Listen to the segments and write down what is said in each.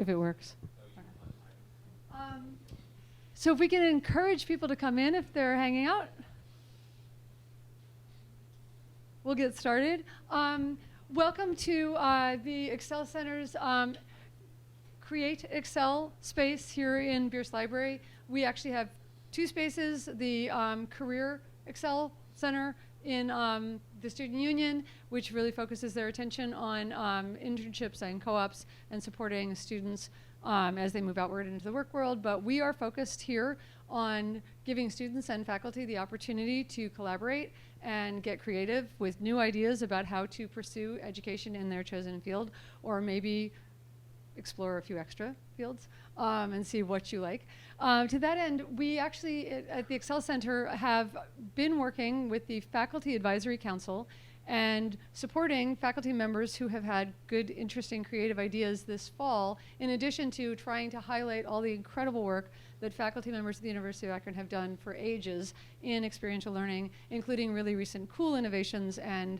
if it works. So if we can encourage people to come in if they're hanging out, we'll get started. Welcome to the Excel Center's Create Excel space here in Bierce Library. We actually have two spaces, the Career Excel Center in the Student Union, which really focuses their attention on internships and co-ops and supporting students as they move outward into the work world. But we are focused here on giving students and faculty the opportunity to collaborate and get creative with new ideas about how to pursue education in their chosen field, or maybe explore a few extra fields and see what you like. To that end, we actually at the Excel Center have been working with the Faculty Advisory Council and supporting faculty members who have had good, interesting, creative ideas this fall, in addition to trying to highlight all the incredible work that faculty members at the University of Akron have done for ages in experiential learning, including really recent cool innovations and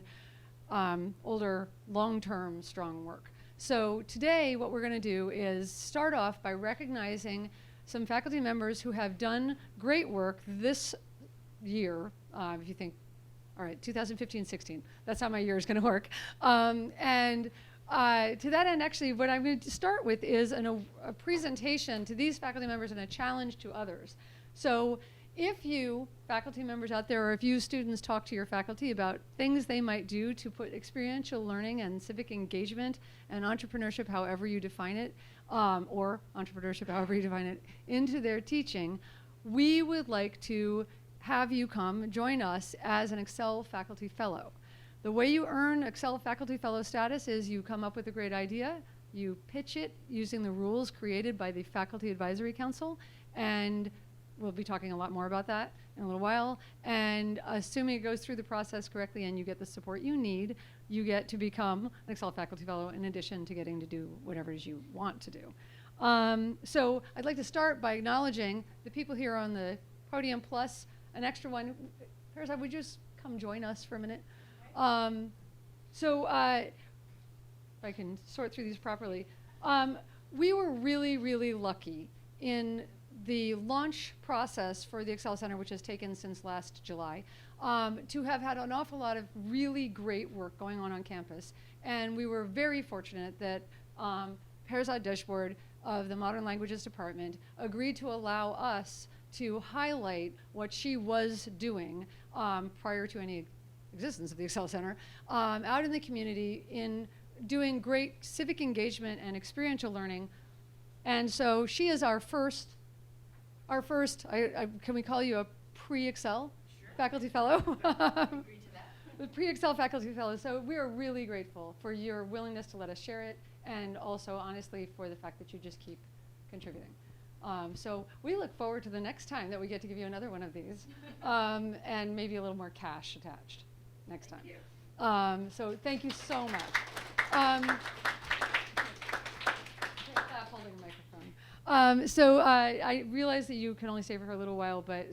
older, long-term, strong work. So today, what we're going to do is start off by recognizing some faculty members who have done great work this year, if you think, all right, 2015-16. That's how my year is going to work. To that end, actually, what I'm going to start with is a presentation to these faculty members and a challenge to others. So if you, faculty members out there, or if you students talk to your faculty about things they might do to put experiential learning and civic engagement and entrepreneurship, however you define it, or entrepreneurship, however you define it, into their teaching, we would like to have you come join us as an Excel Faculty Fellow. The way you earn Excel Faculty Fellow status is you come up with a great idea, you pitch it using the rules created by the Faculty Advisory Council, and we'll be talking a lot more about that in a little while. And assuming it goes through the process correctly and you get the support you need, you get to become an Excel Faculty Fellow in addition to getting to do whatever it is you want to do. So I'd like to start by acknowledging the people here on the podium, plus an extra one. Parasite, would you just come join us for a minute? If I can sort through these properly. We were really, really lucky in the launch process for the Excel Center, which has taken since last July, to have had an awful lot of really great work going on campus. And we were very fortunate that Perzad Dashboard of the Modern Languages Department agreed to allow us to highlight what she was doing prior to any existence of the Excel Center out in the community in doing great civic engagement and experiential learning. And so she is our first, can we call you a pre-Excel faculty fellow? The pre-Excel faculty fellow. So we are really grateful for your willingness to let us share it, and also honestly for the fact that you just keep contributing. So we look forward to the next time that we get to give you another one of these, and maybe a little more cash attached next time. So thank you so much. Holding the microphone. I realize that you can only stay for a little while, but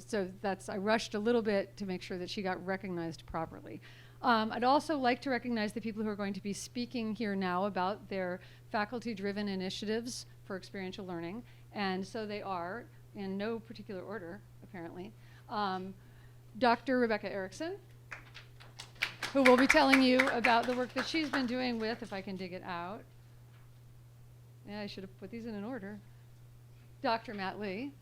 I rushed a little bit to make sure that she got recognized properly. I'd also like to recognize the people who are going to be speaking here now about their faculty-driven initiatives for experiential learning. And so they are, in no particular order, apparently, Dr. Rebecca Erickson, who will be telling you about the work that she's been doing with, if I can dig it out. Yeah, I should have put these in an order. Dr. Matt Lee.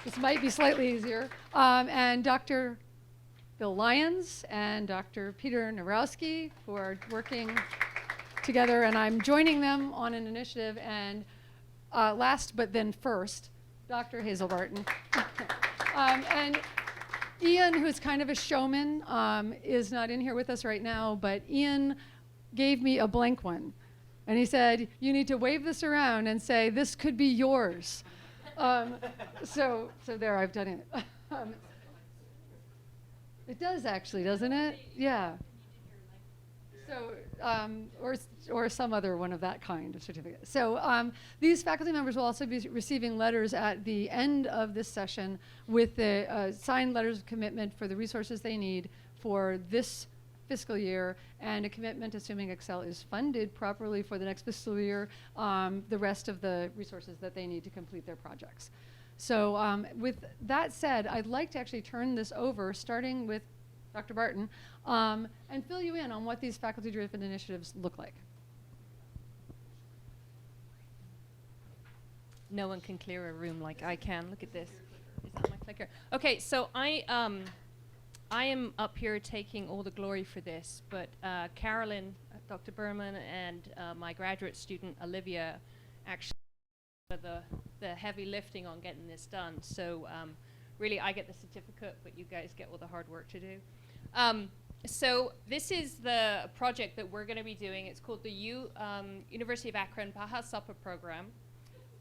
This might be slightly easier. And Dr. Bill Lyons and Dr. Peter Niewiarowski, who are working together, and I'm joining them on an initiative. And last but then first, Dr. Hazel Barton. And Ian, who's kind of a showman, is not in here with us right now, but Ian gave me a blank one. And he said, you need to wave this around and say, this could be yours. So there, I've done it. It does actually, doesn't it? Yeah. So, or some other one of that kind of certificate. So these faculty members will also be receiving letters at the end of this session with the signed letters of commitment for the resources they need for this fiscal year, and a commitment, assuming Excel is funded properly for the next fiscal year, the rest of the resources that they need to complete their projects. So with that said, I'd like to actually turn this over, starting with Dr. Barton, and fill you in on what these faculty-driven initiatives look like. No one can clear a room like I can. Look at this. Is that my clicker? Okay, so I am up here taking all the glory for this, but Carolyn, Dr. Behrman, and my graduate student Olivia actually did the heavy lifting on getting this done. So really, I get the certificate, but you guys get all the hard work to do. So this is the project that we're going to be doing. It's called the University of Akron Baja Supper Program.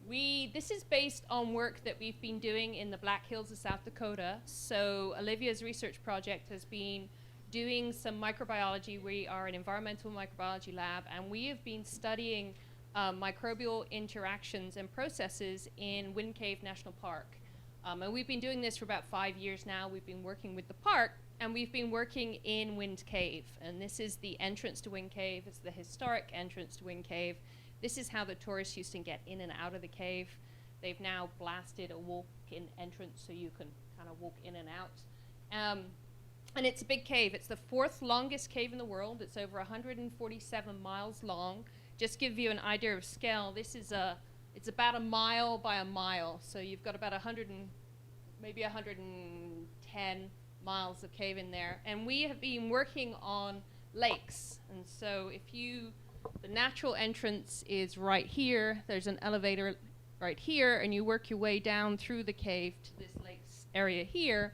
This is based on work that we've been doing in the Black Hills of South Dakota. So Olivia's research project has been doing some microbiology. We are an environmental microbiology lab, and we have been studying microbial interactions and processes in Wind Cave National Park. And we've been doing this for about 5 years now. We've been working with the park, and we've been working in Wind Cave. And this is the entrance to Wind Cave. It's the historic entrance to Wind Cave. This is how the tourists used to get in and out of the cave. They've now blasted a walk-in entrance so you can kind of walk in and out. And it's a big cave. It's the 4th longest cave in the world. It's over 147 miles long. Just to give you an idea of scale, it's about a mile by a mile. So you've got about maybe 110 miles of cave in there. And we have been working on lakes. And so the natural entrance is right here. There's an elevator right here, and you work your way down through the cave to this lakes area here.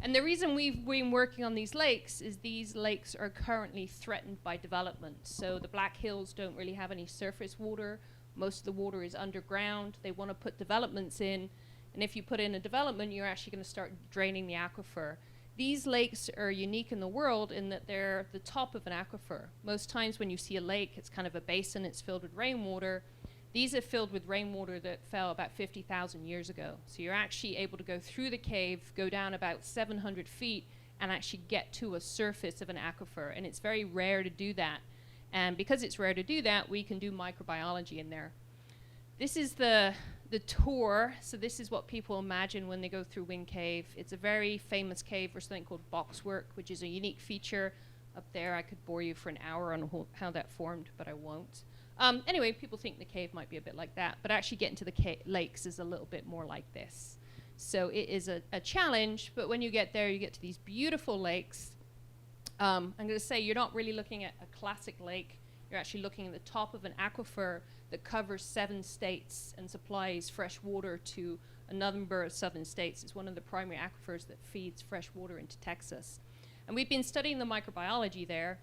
And the reason we've been working on these lakes is these lakes are currently threatened by development. So the Black Hills don't really have any surface water. Most of the water is underground. They want to put developments in, and if you put in a development, you're actually going to start draining the aquifer. These lakes are unique in the world in that they're the top of an aquifer. Most times when you see a lake, it's kind of a basin, it's filled with rainwater. These are filled with rainwater that fell about 50,000 years ago. So you're actually able to go through the cave, go down about 700 feet, and actually get to a surface of an aquifer. And it's very rare to do that. And because it's rare to do that, we can do microbiology in there. This is the tour. So this is what people imagine when they go through Wind Cave. It's a very famous cave for something called boxwork, which is a unique feature. Up there, I could bore you for an hour on how that formed, but I won't. Anyway, people think the cave might be a bit like that, but actually getting to the lakes is a little bit more like this. So it is a challenge, but when you get there, you get to these beautiful lakes. I'm going to say you're not really looking at a classic lake. You're actually looking at the top of an aquifer that covers 7 states and supplies fresh water to a number of southern states. It's one of the primary aquifers that feeds fresh water into Texas. And we've been studying the microbiology there.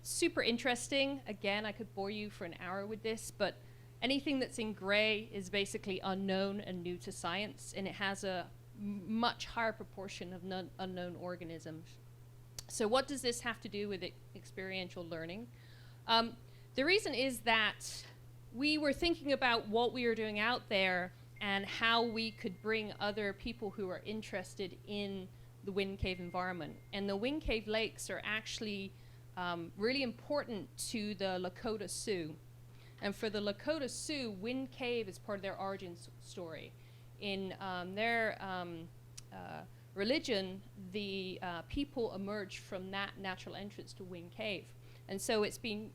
Super interesting. Again, I could bore you for an hour with this, but anything that's in gray is basically unknown and new to science, and it has a much higher proportion of unknown organisms. So what does this have to do with experiential learning? The reason is that we were thinking about what we were doing out there and how we could bring other people who are interested in the Wind Cave environment. And the Wind Cave lakes are actually really important to the Lakota Sioux. And for the Lakota Sioux, Wind Cave is part of their origin story. In their religion, the people emerged from that natural entrance to Wind Cave. And so it's been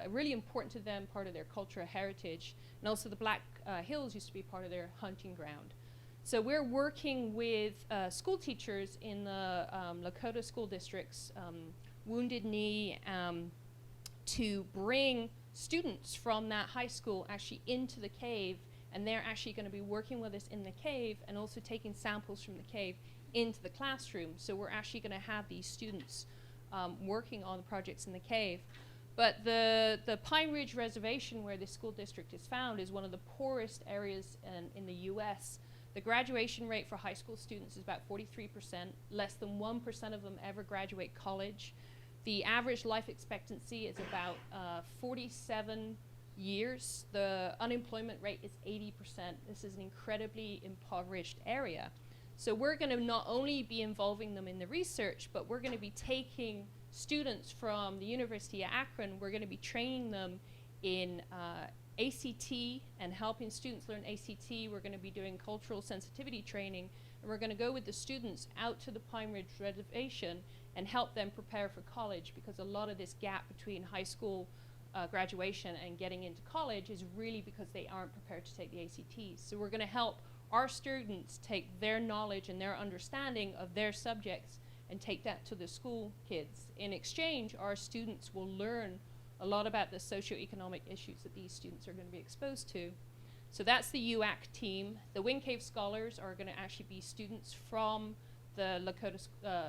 really important to them, part of their cultural heritage. And also the Black Hills used to be part of their hunting ground. So we're working with school teachers in the Lakota school districts, Wounded Knee, to bring students from that high school actually into the cave, and they're actually going to be working with us in the cave and also taking samples from the cave into the classroom. So we're actually going to have these students working on projects in the cave. But the Pine Ridge Reservation, where this school district is found, is one of the poorest areas in the US. The graduation rate for high school students is about 43%. Less than 1% of them ever graduate college. The average life expectancy is about 47 years. The unemployment rate is 80%. This is an incredibly impoverished area. So we're going to not only be involving them in the research, but we're going to be taking students from the University of Akron, we're going to be training them in ACT and helping students learn ACT. We're going to be doing cultural sensitivity training, and we're going to go with the students out to the Pine Ridge Reservation and help them prepare for college, because a lot of this gap between high school graduation and getting into college is really because they aren't prepared to take the ACTs. So we're going to help our students take their knowledge and their understanding of their subjects and take that to the school kids. In exchange, our students will learn a lot about the socioeconomic issues that these students are going to be exposed to. So that's the UAC team. The Wind Cave Scholars are going to actually be students from the Lakota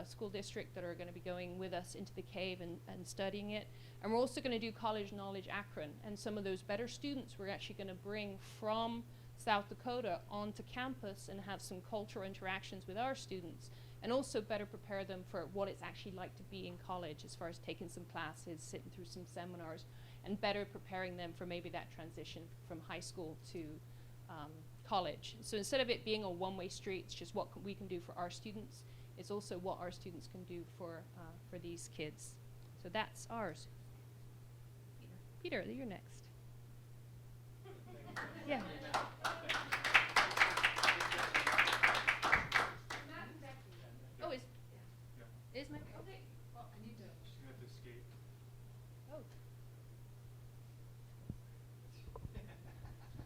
School District that are going to be going with us into the cave and studying it. And we're also going to do College Knowledge Akron. And some of those better students we're actually going to bring from South Dakota onto campus and have some cultural interactions with our students, and also better prepare them for what it's actually like to be in college, as far as taking some classes, sitting through some seminars, and better preparing them for maybe that transition from high school to college. So instead of it being a one-way street, it's just what we can do for our students. It's also what our students can do for these kids. So that's ours. Peter, you're next. Yeah. Oh, is my okay? Well, I need to. She's gonna have to escape. Oh. And you? And then I'm after that.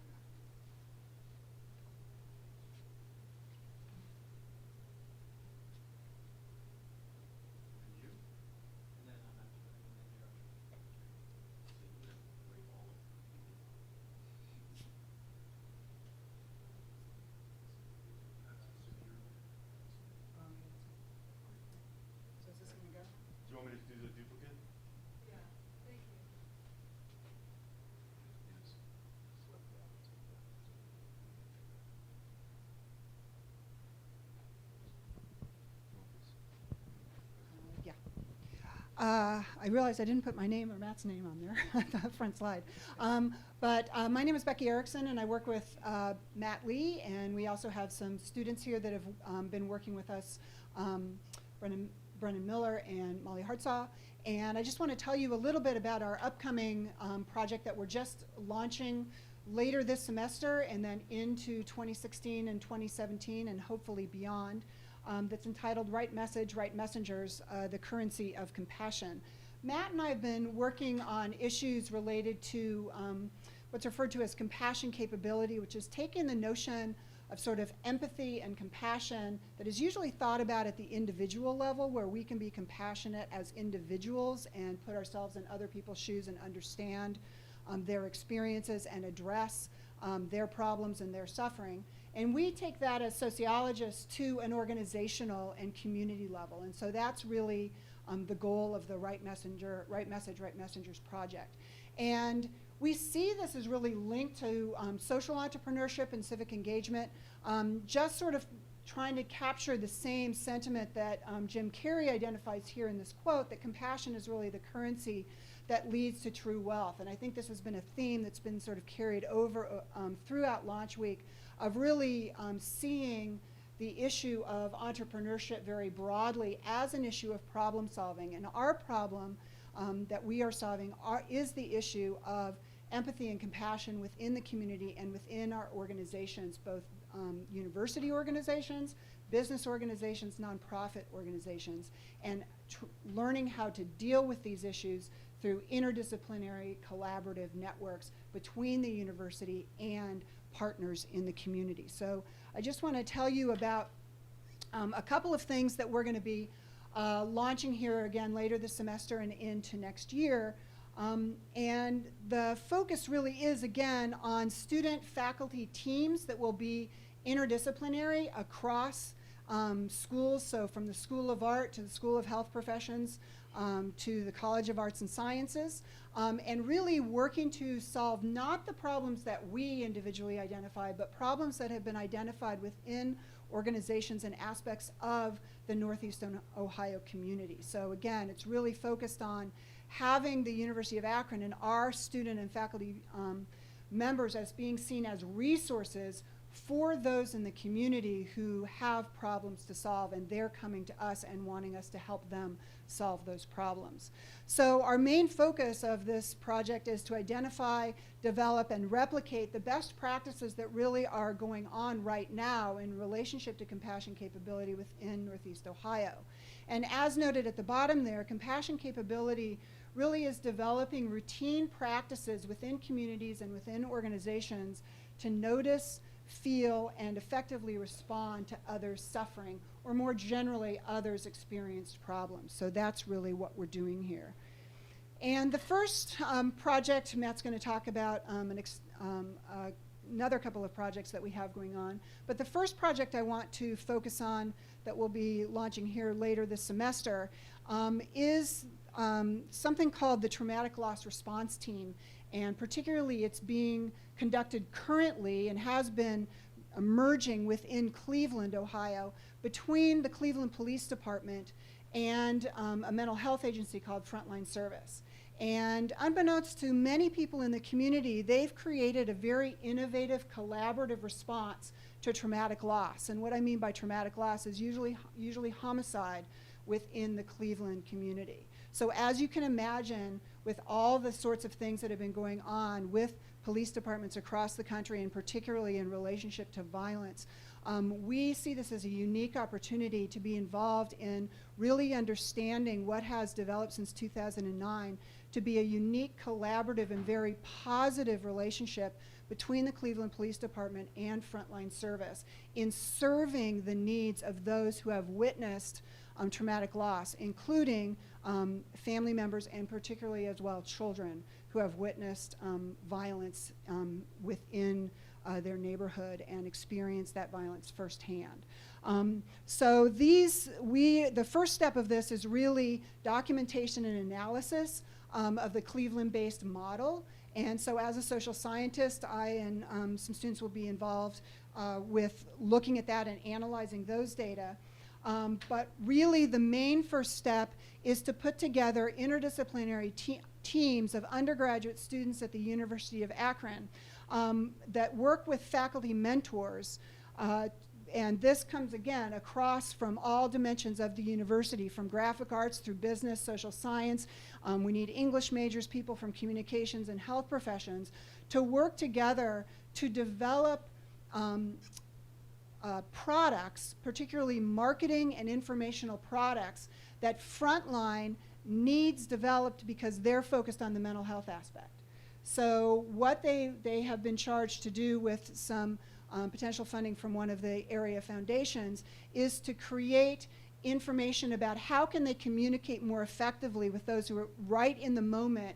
And then you're after that. So you just wait all of them. So is this gonna go? Do you want me to do the duplicate? Yeah, thank you. Yes. Select that. Yeah. I realized I didn't put my name or Matt's name on there, the front slide. But my name is Becky Erickson, and I work with Matt Lee, and we also have some students here that have been working with us, Brennan Miller and Molly Hartsaw. And I just want to tell you a little bit about our upcoming project that we're just launching later this semester and then into 2016 and 2017 and hopefully beyond. That's entitled Right Message, Right Messengers, the Currency of Compassion. Matt and I have been working on issues related to what's referred to as compassion capability, which is taking the notion of sort of empathy and compassion that is usually thought about at the individual level, where we can be compassionate as individuals and put ourselves in other people's shoes and understand their experiences and address their problems and their suffering. And we take that as sociologists to an organizational and community level. And so that's really the goal of the Right Message, Right Messengers project. And we see this as really linked to social entrepreneurship and civic engagement, just sort of trying to capture the same sentiment that Jim Carrey identifies here in this quote, that compassion is really the currency that leads to true wealth. And I think this has been a theme that's been sort of carried over throughout Launch Week, of really seeing the issue of entrepreneurship very broadly as an issue of problem solving. And our problem that we are solving is the issue of empathy and compassion within the community and within our organizations, both university organizations, business organizations, nonprofit organizations, and learning how to deal with these issues through interdisciplinary collaborative networks between the university and partners in the community. So I just want to tell you about a couple of things that we're going to be launching here again later this semester and into next year. And the focus really is, again, on student-faculty teams that will be interdisciplinary across schools, so from the School of Art to the School of Health Professions to the College of Arts and Sciences, and really working to solve not the problems that we individually identify, but problems that have been identified within organizations and aspects of the Northeastern Ohio community. So again, it's really focused on having the University of Akron and our student and faculty members as being seen as resources for those in the community who have problems to solve, and they're coming to us and wanting us to help them solve those problems. So our main focus of this project is to identify, develop, and replicate the best practices that really are going on right now in relationship to compassion capability within Northeast Ohio. And as noted at the bottom there, compassion capability really is developing routine practices within communities and within organizations to notice, feel, and effectively respond to others' suffering, or more generally, others' experienced problems. So that's really what we're doing here. And the first project Matt's going to talk about, another couple of projects that we have going on. But the first project I want to focus on that we'll be launching here later this semester is something called the Traumatic Loss Response Team. And particularly it's being conducted currently and has been emerging within Cleveland, Ohio, between the Cleveland Police Department and a mental health agency called Frontline Service. And unbeknownst to many people in the community, they've created a very innovative, collaborative response to traumatic loss. And what I mean by traumatic loss is usually homicide within the Cleveland community. So as you can imagine, with all the sorts of things that have been going on with police departments across the country, and particularly in relationship to violence, we see this as a unique opportunity to be involved in really understanding what has developed since 2009 to be a unique, collaborative, and very positive relationship between the Cleveland Police Department and Frontline Service in serving the needs of those who have witnessed traumatic loss, including family members and particularly as well children who have witnessed violence within their neighborhood and experienced that violence firsthand. So the first step of this is really documentation and analysis of the Cleveland-based model. And so as a social scientist, I and some students will be involved with looking at that and analyzing those data. But really the main first step is to put together interdisciplinary teams of undergraduate students at the University of Akron that work with faculty mentors. And this comes again across from all dimensions of the university, from graphic arts through business, social science. We need English majors, people from communications and health professions to work together to develop products, particularly marketing and informational products that Frontline needs developed because they're focused on the mental health aspect. So what they have been charged to do with some potential funding from one of the area foundations is to create information about how can they communicate more effectively with those who are right in the moment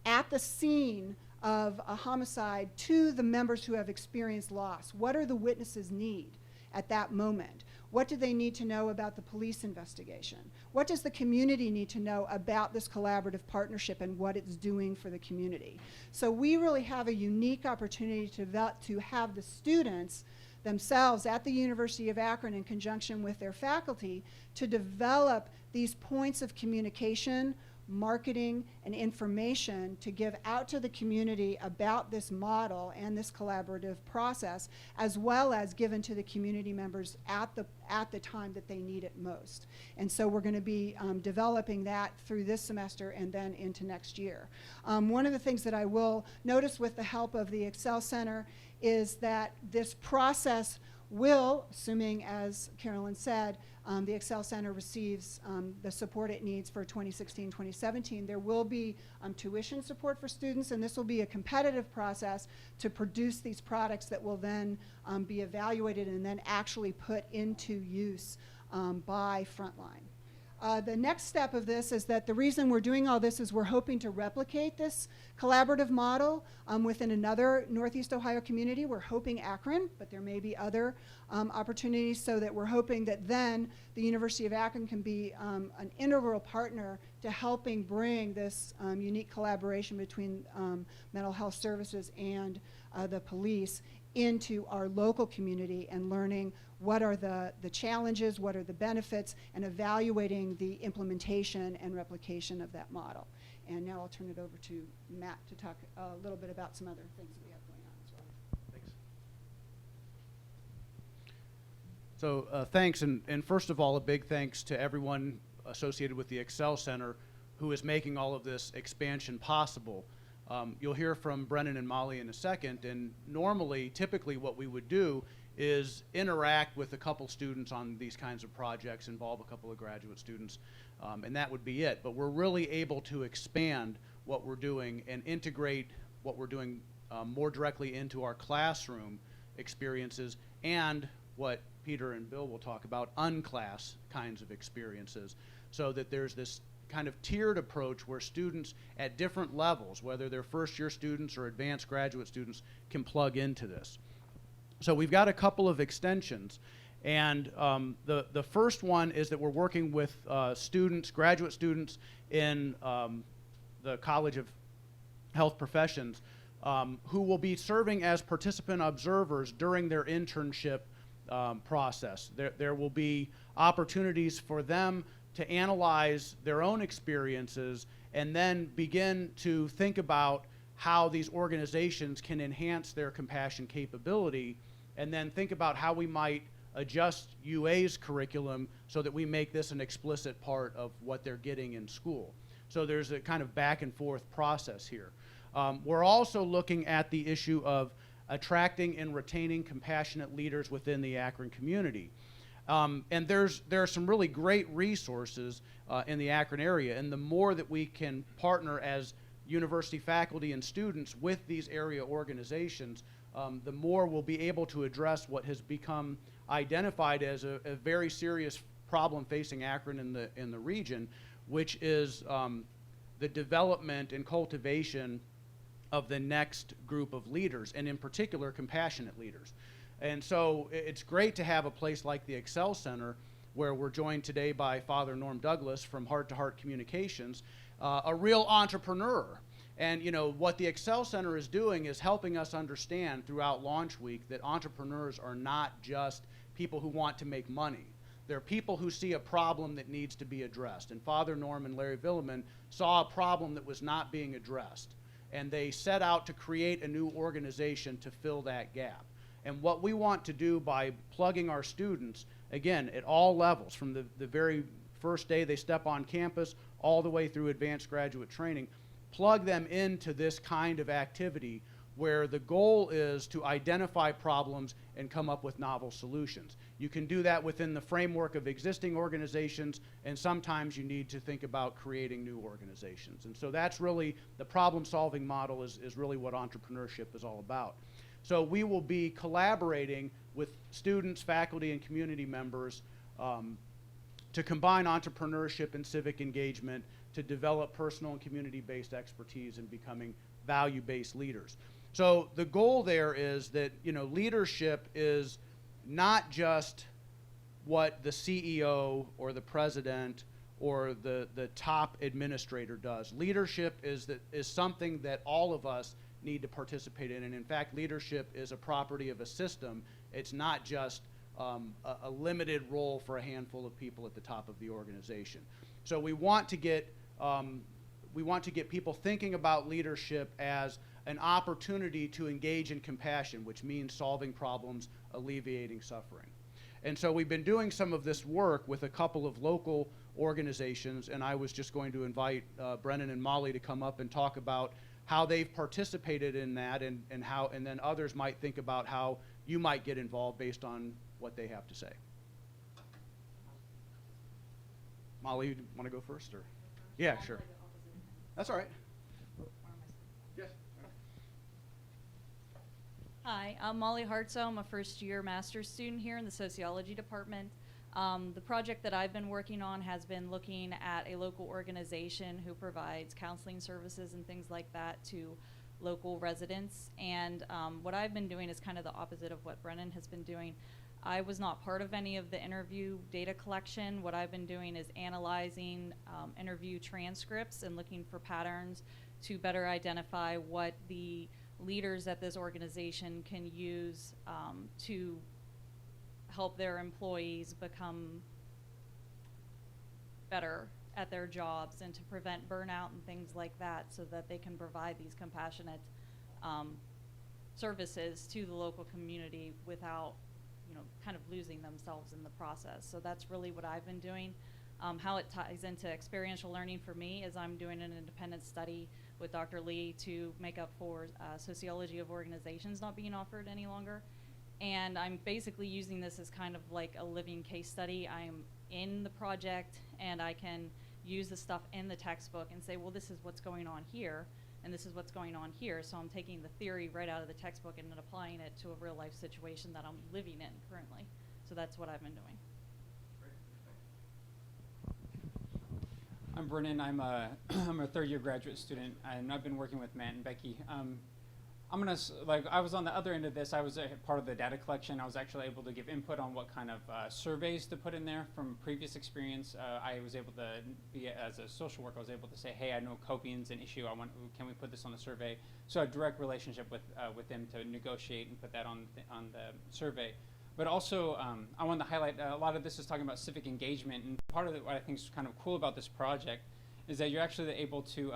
at the scene of a homicide to the members who have experienced loss. What are the witnesses need at that moment? What do they need to know about the police investigation? What does the community need to know about this collaborative partnership and what it's doing for the community? So we really have a unique opportunity to have the students themselves at the University of Akron in conjunction with their faculty to develop these points of communication, marketing, and information to give out to the community about this model and this collaborative process, as well as given to the community members at the time that they need it most. And so we're going to be developing that through this semester and then into next year. One of the things that I will notice with the help of the Excel Center is that this process will, assuming, as Carolyn said, the Excel Center receives the support it needs for 2016-2017. There will be tuition support for students, and this will be a competitive process to produce these products that will then be evaluated and then actually put into use by Frontline. The next step of this is that the reason we're doing all this is we're hoping to replicate this collaborative model within another Northeast Ohio community. We're hoping Akron, but there may be other opportunities, so that we're hoping that then the University of Akron can be an integral partner to helping bring this unique collaboration between mental health services and the police into our local community and learning what are the challenges, what are the benefits, and evaluating the implementation and replication of that model. And now I'll turn it over to Matt to talk a little bit about some other things that we have going on as well. Thanks. So thanks, and first of all, a big thanks to everyone associated with the Excel Center who is making all of this expansion possible. You'll hear from Brennan and Molly in a second, and normally, typically what we would do is interact with a couple students on these kinds of projects, involve a couple of graduate students, and that would be it. But we're really able to expand what we're doing and integrate what we're doing more directly into our classroom experiences and what Peter and Bill will talk about, unclass kinds of experiences, so that there's this kind of tiered approach where students at different levels, whether they're first-year students or advanced graduate students, can plug into this. So we've got a couple of extensions, and the first one is that we're working with students, graduate students in the College of Health Professions who will be serving as participant observers during their internship process. There will be opportunities for them to analyze their own experiences and then begin to think about how these organizations can enhance their compassion capability, and then think about how we might adjust UA's curriculum so that we make this an explicit part of what they're getting in school. So there's a kind of back and forth process here. We're also looking at the issue of attracting and retaining compassionate leaders within the Akron community. And there are some really great resources in the Akron area, and the more that we can partner as university faculty and students with these area organizations, the more we'll be able to address what has become identified as a very serious problem facing Akron in the region, which is the development and cultivation of the next group of leaders, and in particular, compassionate leaders. And so it's great to have a place like the Excel Center, where we're joined today by Father Norm Douglas from Heart to Heart Communications, a real entrepreneur. And you know, what the Excel Center is doing is helping us understand throughout Launch Week that entrepreneurs are not just people who want to make money. They're people who see a problem that needs to be addressed. And Father Norm and Larry Villeman saw a problem that was not being addressed, and they set out to create a new organization to fill that gap. And what we want to do by plugging our students, again, at all levels, from the very first day they step on campus all the way through advanced graduate training, plug them into this kind of activity where the goal is to identify problems and come up with novel solutions. You can do that within the framework of existing organizations, and sometimes you need to think about creating new organizations. And so that's really, the problem-solving model is really what entrepreneurship is all about. So we will be collaborating with students, faculty, and community members to combine entrepreneurship and civic engagement to develop personal and community-based expertise in becoming value-based leaders. So the goal there is that, you know, leadership is not just what the CEO or the president or the top administrator does. Leadership is something that all of us need to participate in, and in fact, leadership is a property of a system. It's not just a limited role for a handful of people at the top of the organization. So we want to get people thinking about leadership as an opportunity to engage in compassion, which means solving problems, alleviating suffering. And so we've been doing some of this work with a couple of local organizations, and I was just going to invite Brennan and Molly to come up and talk about how they've participated in that, and then others might think about how you might get involved based on what they have to say. Molly, you want to go first, or? Yeah, sure. That's all right. Yes. Hi, I'm Molly Hartzow. I'm a first-year master's student here in the sociology department. The project that I've been working on has been looking at a local organization who provides counseling services and things like that to local residents. And what I've been doing is kind of the opposite of what Brennan has been doing. I was not part of any of the interview data collection. What I've been doing is analyzing interview transcripts and looking for patterns to better identify what the leaders at this organization can use to help their employees become better at their jobs and to prevent burnout and things like that, so that they can provide these compassionate services to the local community without kind of losing themselves in the process. So that's really what I've been doing. How it ties into experiential learning for me is I'm doing an independent study with Dr. Lee to make up for sociology of organizations not being offered any longer. And I'm basically using this as kind of like a living case study. I'm in the project and I can use the stuff in the textbook and say, well, this is what's going on here and this is what's going on here. So I'm taking the theory right out of the textbook and then applying it to a real life situation that I'm living in currently. So that's what I've been doing. I'm Vernon. I'm a third-year graduate student, and I've been working with Matt and Becky. I was on the other end of this. I was a part of the data collection. I was actually able to give input on what kind of surveys to put in there from previous experience. I was able to be, as a social worker, I was able to say, hey, I know coping's an issue. Can we put this on the survey? So a direct relationship with them to negotiate and put that on the survey. But also, I wanted to highlight a lot of this is talking about civic engagement, and part of what I think is kind of cool about this project is that you're actually able to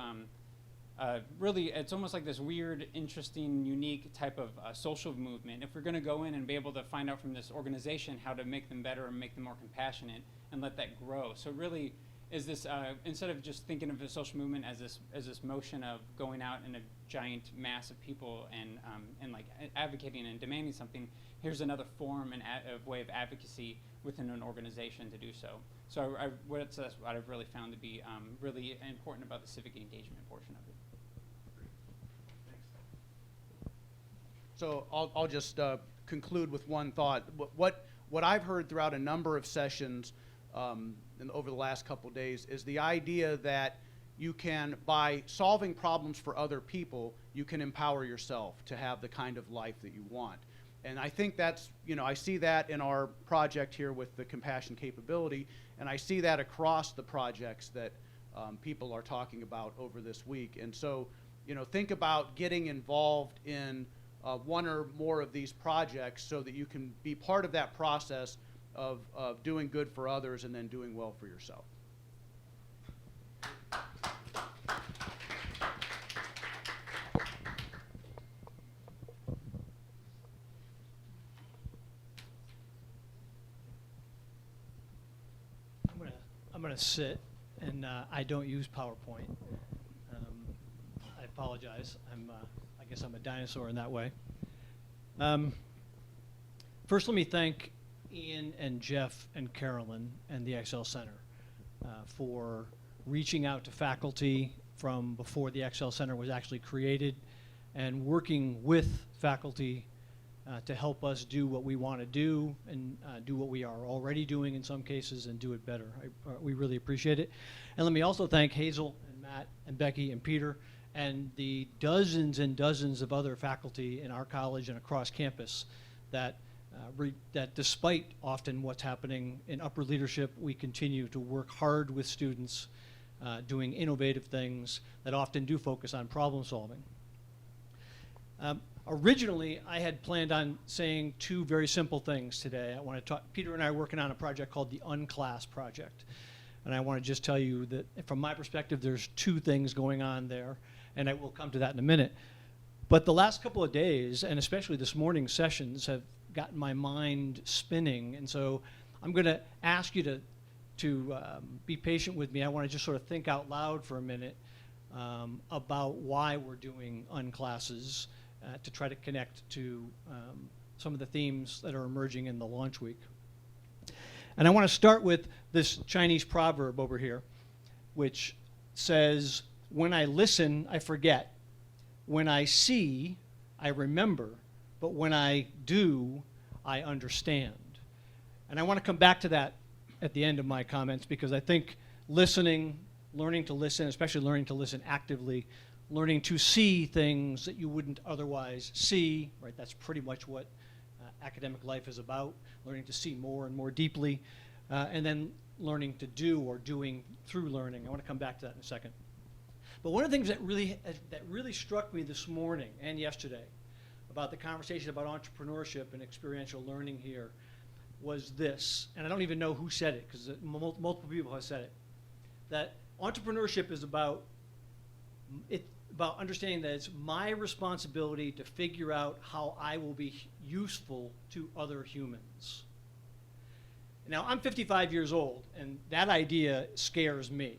really, it's almost like this weird, interesting, unique type of social movement. If we're going to go in and be able to find out from this organization how to make them better and make them more compassionate and let that grow. So it really is this, instead of just thinking of the social movement as this motion of going out in a giant mass of people and like advocating and demanding something, here's another form and way of advocacy within an organization to do so. So that's what I've really found to be really important about the civic engagement portion of it. So I'll just conclude with one thought. What I've heard throughout a number of sessions over the last couple of days is the idea that you can, by solving problems for other people, you can empower yourself to have the kind of life that you want. And I think that's, I see that in our project here with the compassion capability, and I see that across the projects that people are talking about over this week. And so, think about getting involved in one or more of these projects so that you can be part of that process of doing good for others and then doing well for yourself. I'm gonna sit, and I don't use PowerPoint. I apologize. I guess I'm a dinosaur in that way. First, let me thank Ian and Jeff and Carolyn and the Excel Center for reaching out to faculty from before the Excel Center was actually created and working with faculty to help us do what we want to do and do what we are already doing in some cases and do it better. We really appreciate it. And let me also thank Hazel and Matt and Becky and Peter and the dozens and dozens of other faculty in our college and across campus that despite often what's happening in upper leadership, we continue to work hard with students doing innovative things that often do focus on problem solving. Originally, I had planned on saying two very simple things today. I want to talk, Peter and I are working on a project called the Unclass Project. And I want to just tell you that from my perspective, there's two things going on there, and I will come to that in a minute. But the last couple of days, and especially this morning's sessions, have gotten my mind spinning. And so I'm going to ask you to be patient with me. I want to just sort of think out loud for a minute about why we're doing unclasses. To try to connect to some of the themes that are emerging in the launch week. And I want to start with this Chinese proverb over here, which says, when I listen, I forget. When I see, I remember. But when I do, I understand. And I want to come back to that at the end of my comments because I think listening, learning to listen, especially learning to listen actively, learning to see things that you wouldn't otherwise see, right? That's pretty much what academic life is about, learning to see more and more deeply, and then learning to do or doing through learning. I want to come back to that in a second. But one of the things that really struck me this morning and yesterday about the conversation about entrepreneurship and experiential learning here was this, and I don't even know who said it because multiple people have said it, that entrepreneurship is about about understanding that it's my responsibility to figure out how I will be useful to other humans. Now, I'm 55 years old, and that idea scares me.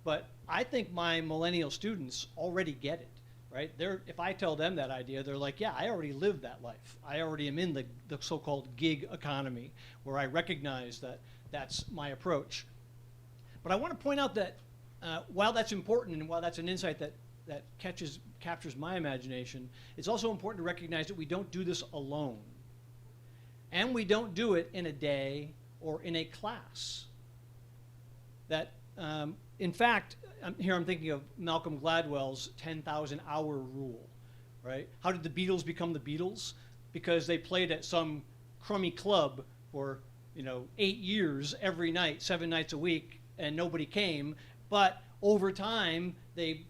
But I think my millennial students already get it, right? If I tell them that idea, they're like, yeah, I already lived that life. I already am in the so-called gig economy, where I recognize that that's my approach. But I want to point out that while that's important and while that's an insight that captures my imagination, it's also important to recognize that we don't do this alone. And we don't do it in a day or in a class. That, in fact, I'm thinking of Malcolm Gladwell's 10,000 hour rule, right? How did the Beatles become the Beatles? Because they played at some crummy club for 8 years every night, 7 nights a week, and nobody came. But over time, they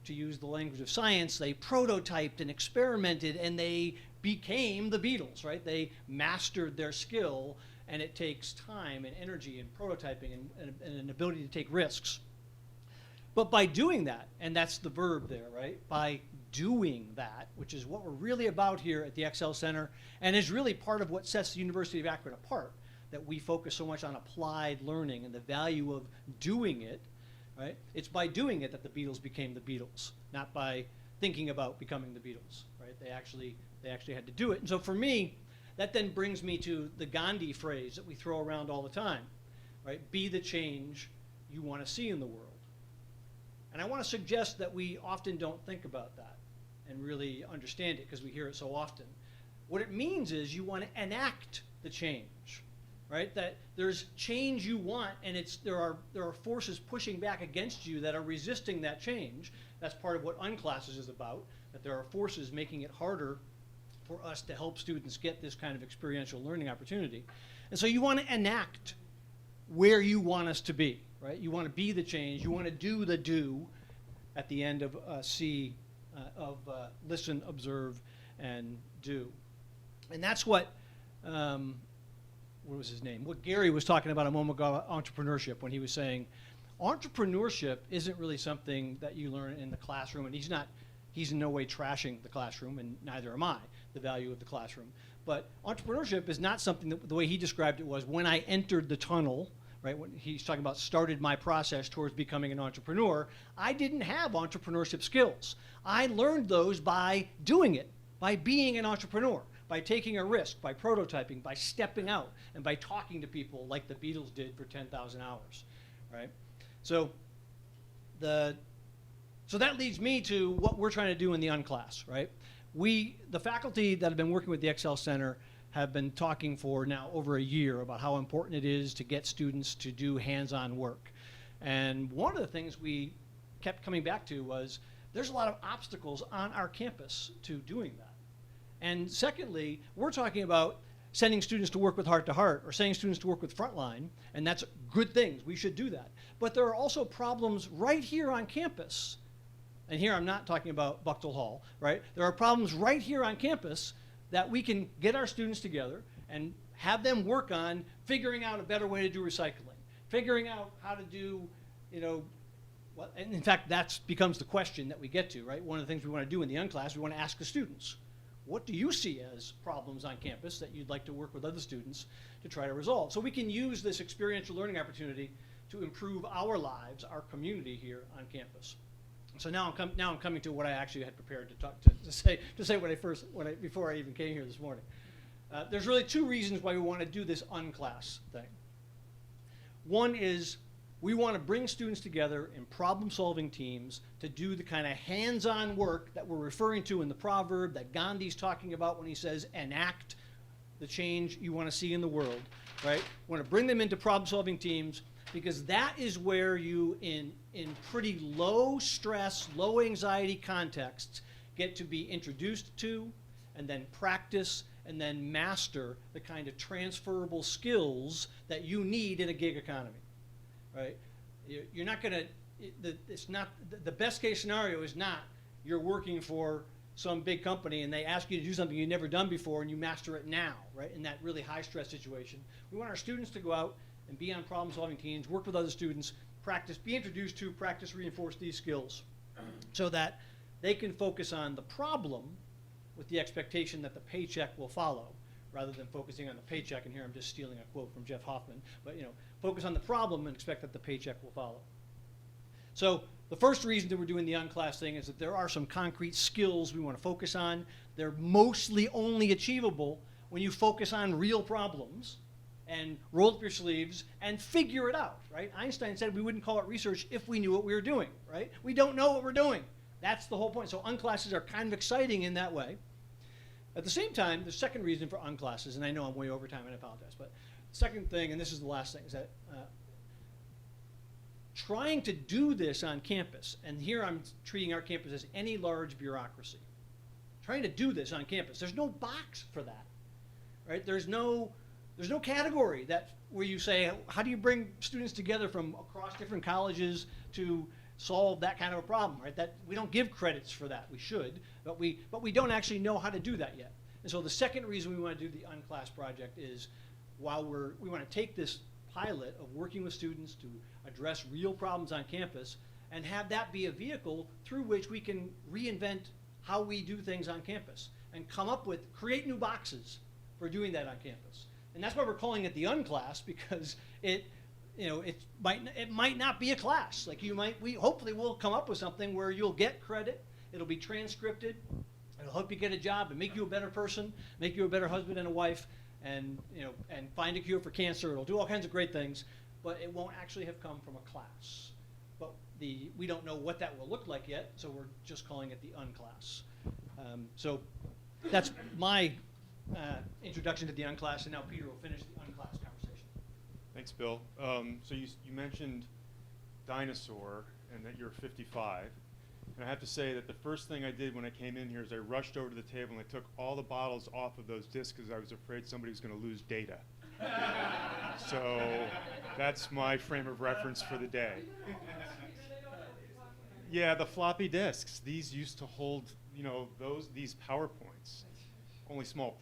to use the language of science, they prototyped and experimented, and they became the Beatles, right? They mastered their skill, and it takes time and energy and prototyping and an ability to take risks. But by doing that, and that's the verb there, right? By doing that, which is what we're really about here at the Excel Center, and is really part of what sets the University of Akron apart, that we focus so much on applied learning and the value of doing it, right? It's by doing it that the Beatles became the Beatles, not by thinking about becoming the Beatles, right? They actually had to do it. And so for me, that then brings me to the Gandhi phrase that we throw around all the time, right? Be the change you want to see in the world. And I want to suggest that we often don't think about that and really understand it because we hear it so often. What it means is you want to enact the change, right? That there's change you want, and there are forces pushing back against you that are resisting that change. That's part of what Unclasses is about, that there are forces making it harder for us to help students get this kind of experiential learning opportunity. And so you want to enact where you want us to be, right? You want to be the change. You want to do the do at the end of C of listen, observe, and do. And that's what was his name? What Gary was talking about a moment ago, entrepreneurship, when he was saying, entrepreneurship isn't really something that you learn in the classroom, and he's in no way trashing the classroom, and neither am I, the value of the classroom. But entrepreneurship is not something that, the way he described it was, when I entered the tunnel, right, when he's talking about started my process towards becoming an entrepreneur, I didn't have entrepreneurship skills. I learned those by doing it, by being an entrepreneur, by taking a risk, by prototyping, by stepping out, and by talking to people like the Beatles did for 10,000 hours, right? So that leads me to what we're trying to do in the Unclass, right? The faculty that have been working with the Excel Center have been talking for now over a year about how important it is to get students to do hands-on work. And one of the things we kept coming back to was there's a lot of obstacles on our campus to doing that. And secondly, we're talking about sending students to work with Heart to Heart or sending students to work with Frontline, and that's good things. We should do that. But there are also problems right here on campus. And here I'm not talking about Buchtel Hall, right? There are problems right here on campus that we can get our students together and have them work on figuring out a better way to do recycling, figuring out how to do, and in fact, that becomes the question that we get to, right? One of the things we want to do in the Unclass, we want to ask the students, what do you see as problems on campus that you'd like to work with other students to try to resolve? So we can use this experiential learning opportunity to improve our lives, our community here on campus. So now I'm coming to what I actually had prepared to say before I even came here this morning. There's really two reasons why we want to do this Unclass thing. One is we want to bring students together in problem-solving teams to do the kind of hands-on work that we're referring to in the proverb that Gandhi's talking about when he says, enact the change you want to see in the world, right? We want to bring them into problem-solving teams because that is where you, in pretty low stress, low anxiety contexts, get to be introduced to and then practice and then master the kind of transferable skills that you need in a gig economy, right? You're not gonna, it's not, the best case scenario is not you're working for some big company and they ask you to do something you've never done before and you master it now, right? In that really high stress situation. We want our students to go out and be on problem solving teams, work with other students, practice, be introduced to, practice, reinforce these skills. so that they can focus on the problem with the expectation that the paycheck will follow, rather than focusing on the paycheck. And here I'm just stealing a quote from Jeff Hoffman, but focus on the problem and expect that the paycheck will follow. So the first reason that we're doing the unclass thing is that there are some concrete skills we want to focus on. They're mostly only achievable when you focus on real problems and roll up your sleeves and figure it out, right? Einstein said we wouldn't call it research if we knew what we were doing, right? We don't know what we're doing. That's the whole point. So unclasses are kind of exciting in that way. At the same time, the second reason for unclasses, and I know I'm way over time and I apologize, but second thing, and this is the last thing, is that trying to do this on campus, and here I'm treating our campus as any large bureaucracy. Trying to do this on campus, there's no box for that, right? There's no category where you say, how do you bring students together from across different colleges to solve that kind of a problem, right? That we don't give credits for that. We should, but we don't actually know how to do that yet. And so the second reason we want to do the unclass project is while we want to take this pilot of working with students to address real problems on campus and have that be a vehicle through which we can reinvent how we do things on campus and create new boxes for doing that on campus. And that's why we're calling it the unclass, because it might not be a class. Like we hopefully will come up with something where you'll get credit, it'll be transcripted, it'll help you get a job and make you a better person, make you a better husband and a wife, and find a cure for cancer. It'll do all kinds of great things, but it won't actually have come from a class. But we don't know what that will look like yet, so we're just calling it the unclass. So that's my introduction to the unclass, and now Peter will finish the unclass conversation. Thanks, Bill. So you mentioned dinosaur and that you're 55. And I have to say that the first thing I did when I came in here is I rushed over to the table and I took all the bottles off of those discs because I was afraid somebody was going to lose data. So that's my frame of reference for the day. Yeah, the floppy disks. These used to hold, these PowerPoints. Only small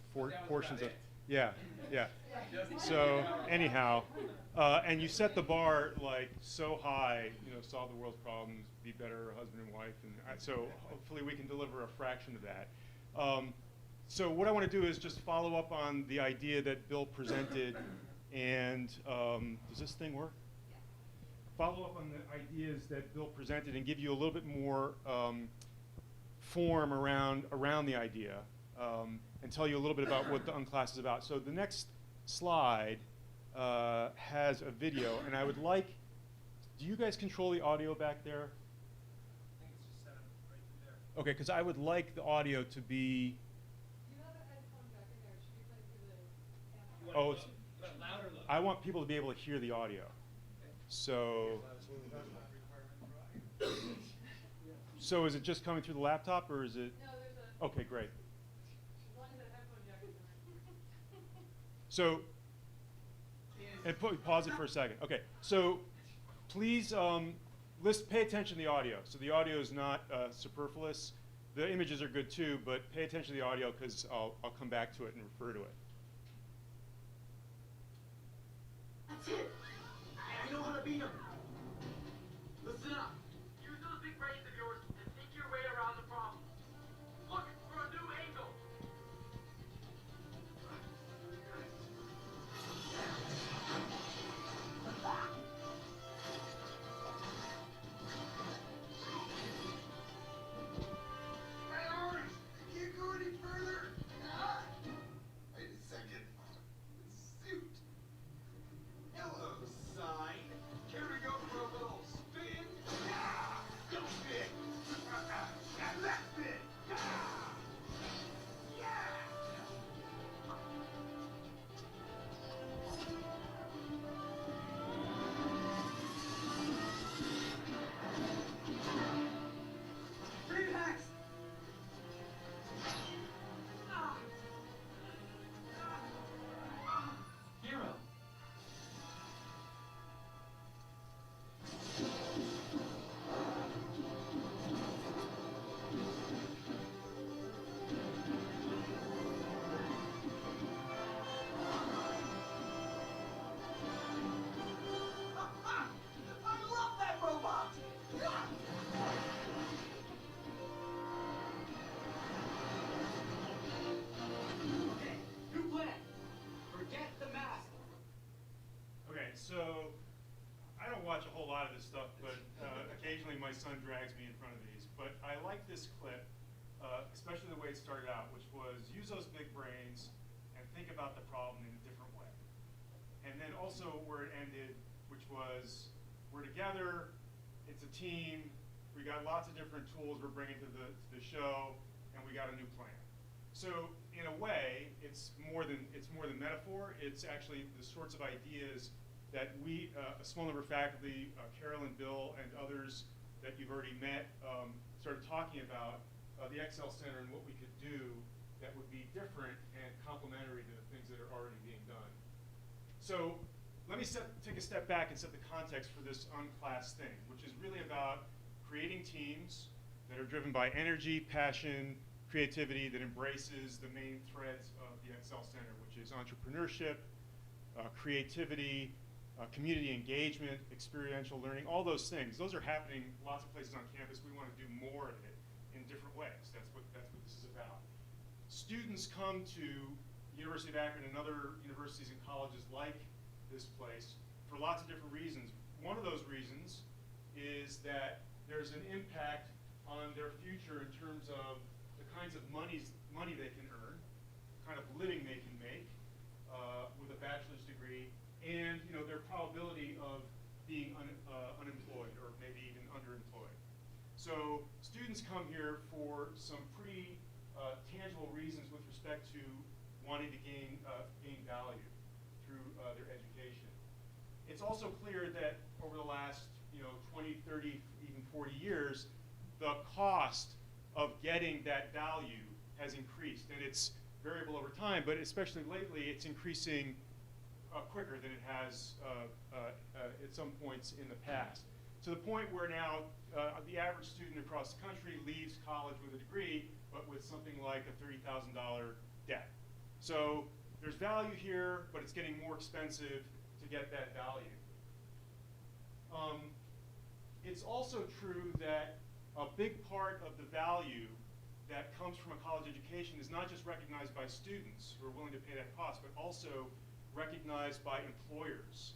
portions of. Yeah. So anyhow, and you set the bar like so high, solve the world's problems, be better husband and wife, and so hopefully we can deliver a fraction of that. So what I want to do is just follow up on the idea that Bill presented, and does this thing work? Follow up on the ideas that Bill presented and give you a little bit more form around the idea. And tell you a little bit about what the unclass is about. So the next slide has a video, and I would like, do you guys control the audio back there? I think it's just set up right through there. Okay, because I would like the audio to be. You have a headphone back in there. It should be playing through the Oh, Loud or low? I want people to be able to hear the audio. So. So is it just coming through the laptop, or is it? No, there's a. Okay, great. As long as that headphone jack is in there. So, and pause it for a second. Okay, so please pay attention to the audio. So the audio is not superfluous. The images are good too, but pay attention to the audio because I'll come back to it and refer to it. That's it. I know how to beat him. Listen up. Use those big brains of yours and think your way around the problem. Look for a new angle. Priorities! I can't go any further. Wait a second. Suit. Hello this stuff, but occasionally my son drags me in front of these. But I like this clip, especially the way it started out, which was use those big brains and think about the problem in a different way. And then also where it ended, which was we're together, it's a team, we got lots of different tools we're bringing to the show, and we got a new plan. So in a way, it's more than metaphor. It's actually the sorts of ideas that we, a small number of faculty, Carolyn, Bill, and others that you've already met, started talking about the Excel Center and what we could do that would be different and complementary to the things that are already being done. So let me take a step back and set the context for this unclass thing, which is really about creating teams that are driven by energy, passion, creativity, that embraces the main threads of the Excel Center, which is entrepreneurship, creativity, community engagement, experiential learning, all those things. Those are happening lots of places on campus. We want to do more of it in different ways. That's what this is about. Students come to the University of Akron and other universities and colleges like this place for lots of different reasons. One of those reasons is that there's an impact on their future in terms of the kinds of money they can earn, kind of living they can make with a bachelor's degree, and their probability of being unemployed or maybe even underemployed. So students come here for some pretty tangible reasons with respect to wanting to gain value through their education. It's also clear that over the last 20, 30, even 40 years, the cost of getting that value has increased, and it's variable over time, but especially lately it's increasing quicker than it has at some points in the past. To the point where now the average student across the country leaves college with a degree, but with something like a $30,000 debt. So there's value here, but it's getting more expensive to get that value. It's also true that a big part of the value that comes from a college education is not just recognized by students who are willing to pay that cost, but also recognized by employers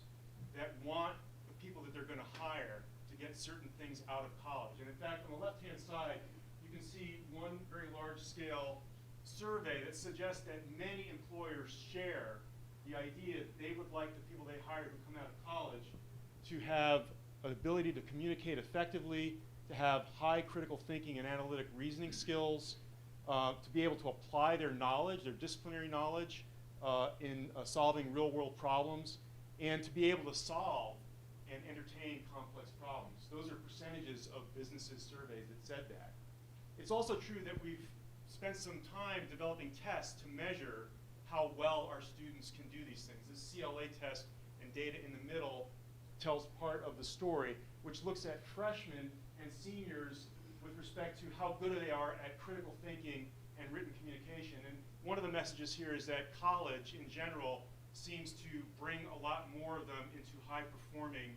that want the people that they're going to hire to get certain things out of college. And in fact, on the left-hand side, you can see one very large-scale survey that suggests that many employers share the idea that they would like the people they hire who come out of college to have an ability to communicate effectively, to have high critical thinking and analytic reasoning skills, to be able to apply their knowledge, their disciplinary knowledge, in solving real-world problems, and to be able to solve and entertain complex problems. Those are percentages of businesses surveys that said that. It's also true that we've spent some time developing tests to measure how well our students can do these things. This CLA test and data in the middle tells part of the story, which looks at freshmen and seniors with respect to how good they are at critical thinking and written communication. And one of the messages here is that college in general seems to bring a lot more of them into high-performing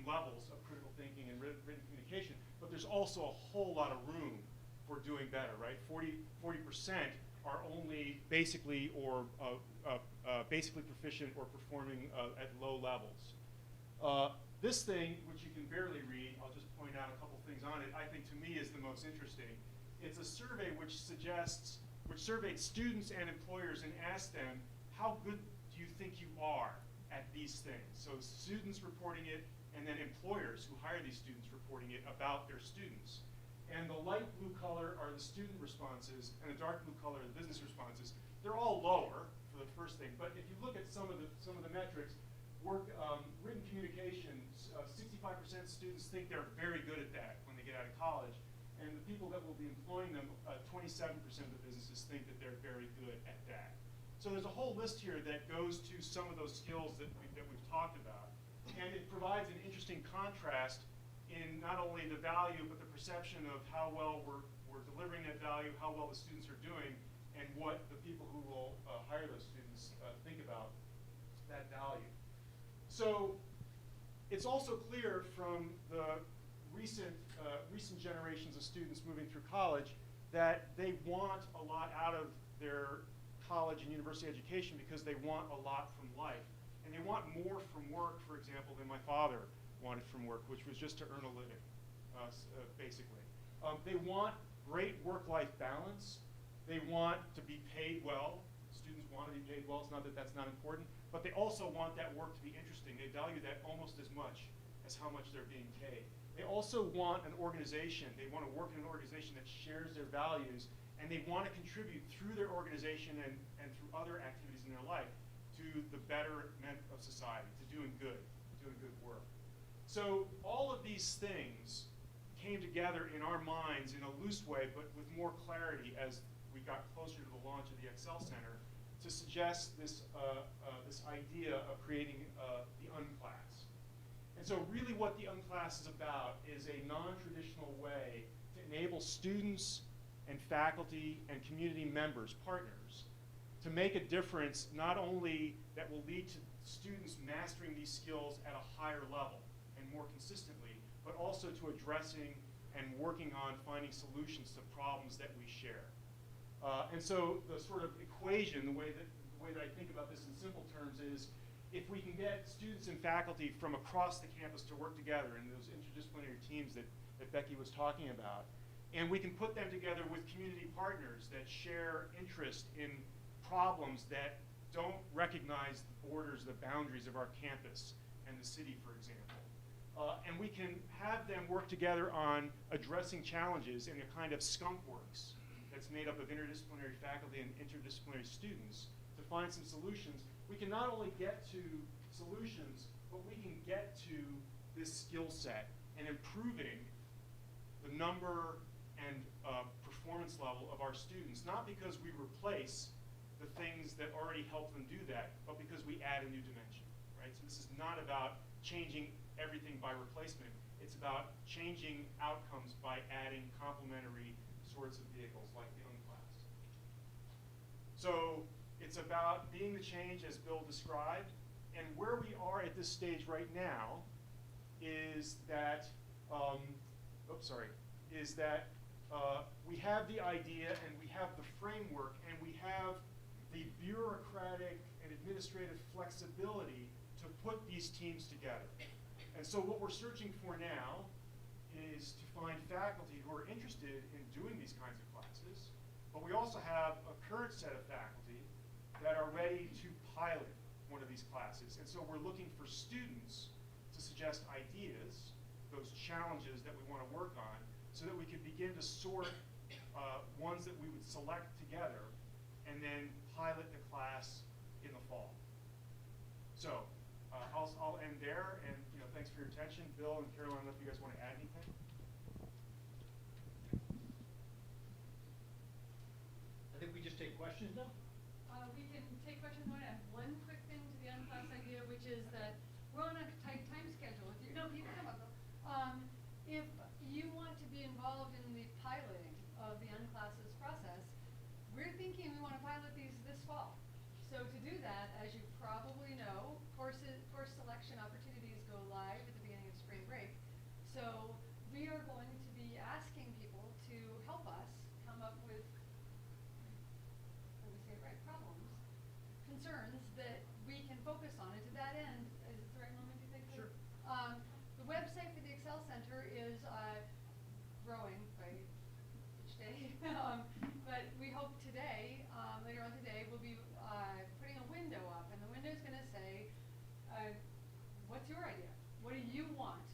levels of critical thinking and written communication, but there's also a whole lot of room for doing better, right? 40% are only basically or basically proficient or performing at low levels. This thing, which you can barely read, I'll just point out a couple things on it, I think to me is the most interesting. It's a survey which surveyed students and employers and asked them, how good do you think you are at these things? So students reporting it, and then employers who hire these students reporting it about their students. And the light blue color are the student responses, and the dark blue color are the business responses. They're all lower for the first thing, but if you look at some of the metrics, written communications, 65% students think they're very good at that when they get out of college, and the people that will be employing them, 27% of the businesses think that they're very good at that. So there's a whole list here that goes to some of those skills that we've talked about, and it provides an interesting contrast in not only the value, but the perception of how well we're delivering that value, how well the students are doing, and what the people who will hire those students think about that value. So it's also clear from the recent generations of students moving through college that they want a lot out of their college and university education because they want a lot from life. And they want more from work, for example, than my father wanted from work, which was just to earn a living, basically. They want great work-life balance. They want to be paid well. Students want to be paid well. It's not that that's not important, but they also want that work to be interesting. They value that almost as much as how much they're being paid. They also want an organization. They want to work in an organization that shares their values, and they want to contribute through their organization and through other activities in their life to the betterment of society, to doing good work. So all of these things came together in our minds in a loose way, but with more clarity as we got closer to the launch of the Excel Center, to suggest this idea of creating the unclass. And so really what the unclass is about is a non-traditional way to enable students and faculty and community members, partners, to make a difference not only that will lead to students mastering these skills at a higher level and more consistently, but also to addressing and working on finding solutions to problems that we share. And so the sort of equation, the way that I think about this in simple terms is, if we can get students and faculty from across the campus to work together in those interdisciplinary teams that Becky was talking about, and we can put them together with community partners that share interest in problems that don't recognize the borders, the boundaries of our campus and the city, for example. And we can have them work together on addressing challenges in a kind of skunk works that's made up of interdisciplinary faculty and interdisciplinary students to find some solutions. We can not only get to solutions, but we can get to this skill set and improving the number and performance level of our students, not because we replace the things that already help them do that, but because we add a new dimension, right? So this is not about changing everything by replacement. It's about changing outcomes by adding complementary sorts of vehicles like the unclass. So it's about being the change as Bill described, and where we are at this stage right now is that, we have the idea and we have the framework and we have the bureaucratic and administrative flexibility to put these teams together. And so what we're searching for now is to find faculty who are interested in doing these kinds of classes, but we also have a current set of faculty that are ready to pilot one of these classes. And so we're looking for students to suggest ideas, those challenges that we want to work on, so that we can begin to sort ones that we would select together and then pilot the class in the fall. So I'll end there, and thanks for your attention. Bill and Carolyn, I don't know if you guys want to add anything. I think we just take questions now. We can take questions. I want to add one quick thing to the unclass idea, which is that we're on a tight time schedule. People come up. If you want to be involved in the piloting of the unclasses process, we're thinking we want to pilot these this fall. So to do that, as you probably know, course selection opportunities go live at the beginning of spring break. So we are going to be asking people to help us come up with, let me say it right, problems, concerns that we can focus on. And to that end, is it the right moment, do you think? Sure. The website for the Excel Center is growing by each day. But we hope today, later on today, we'll be putting a window up, and the window is going to say, what's your idea? What do you want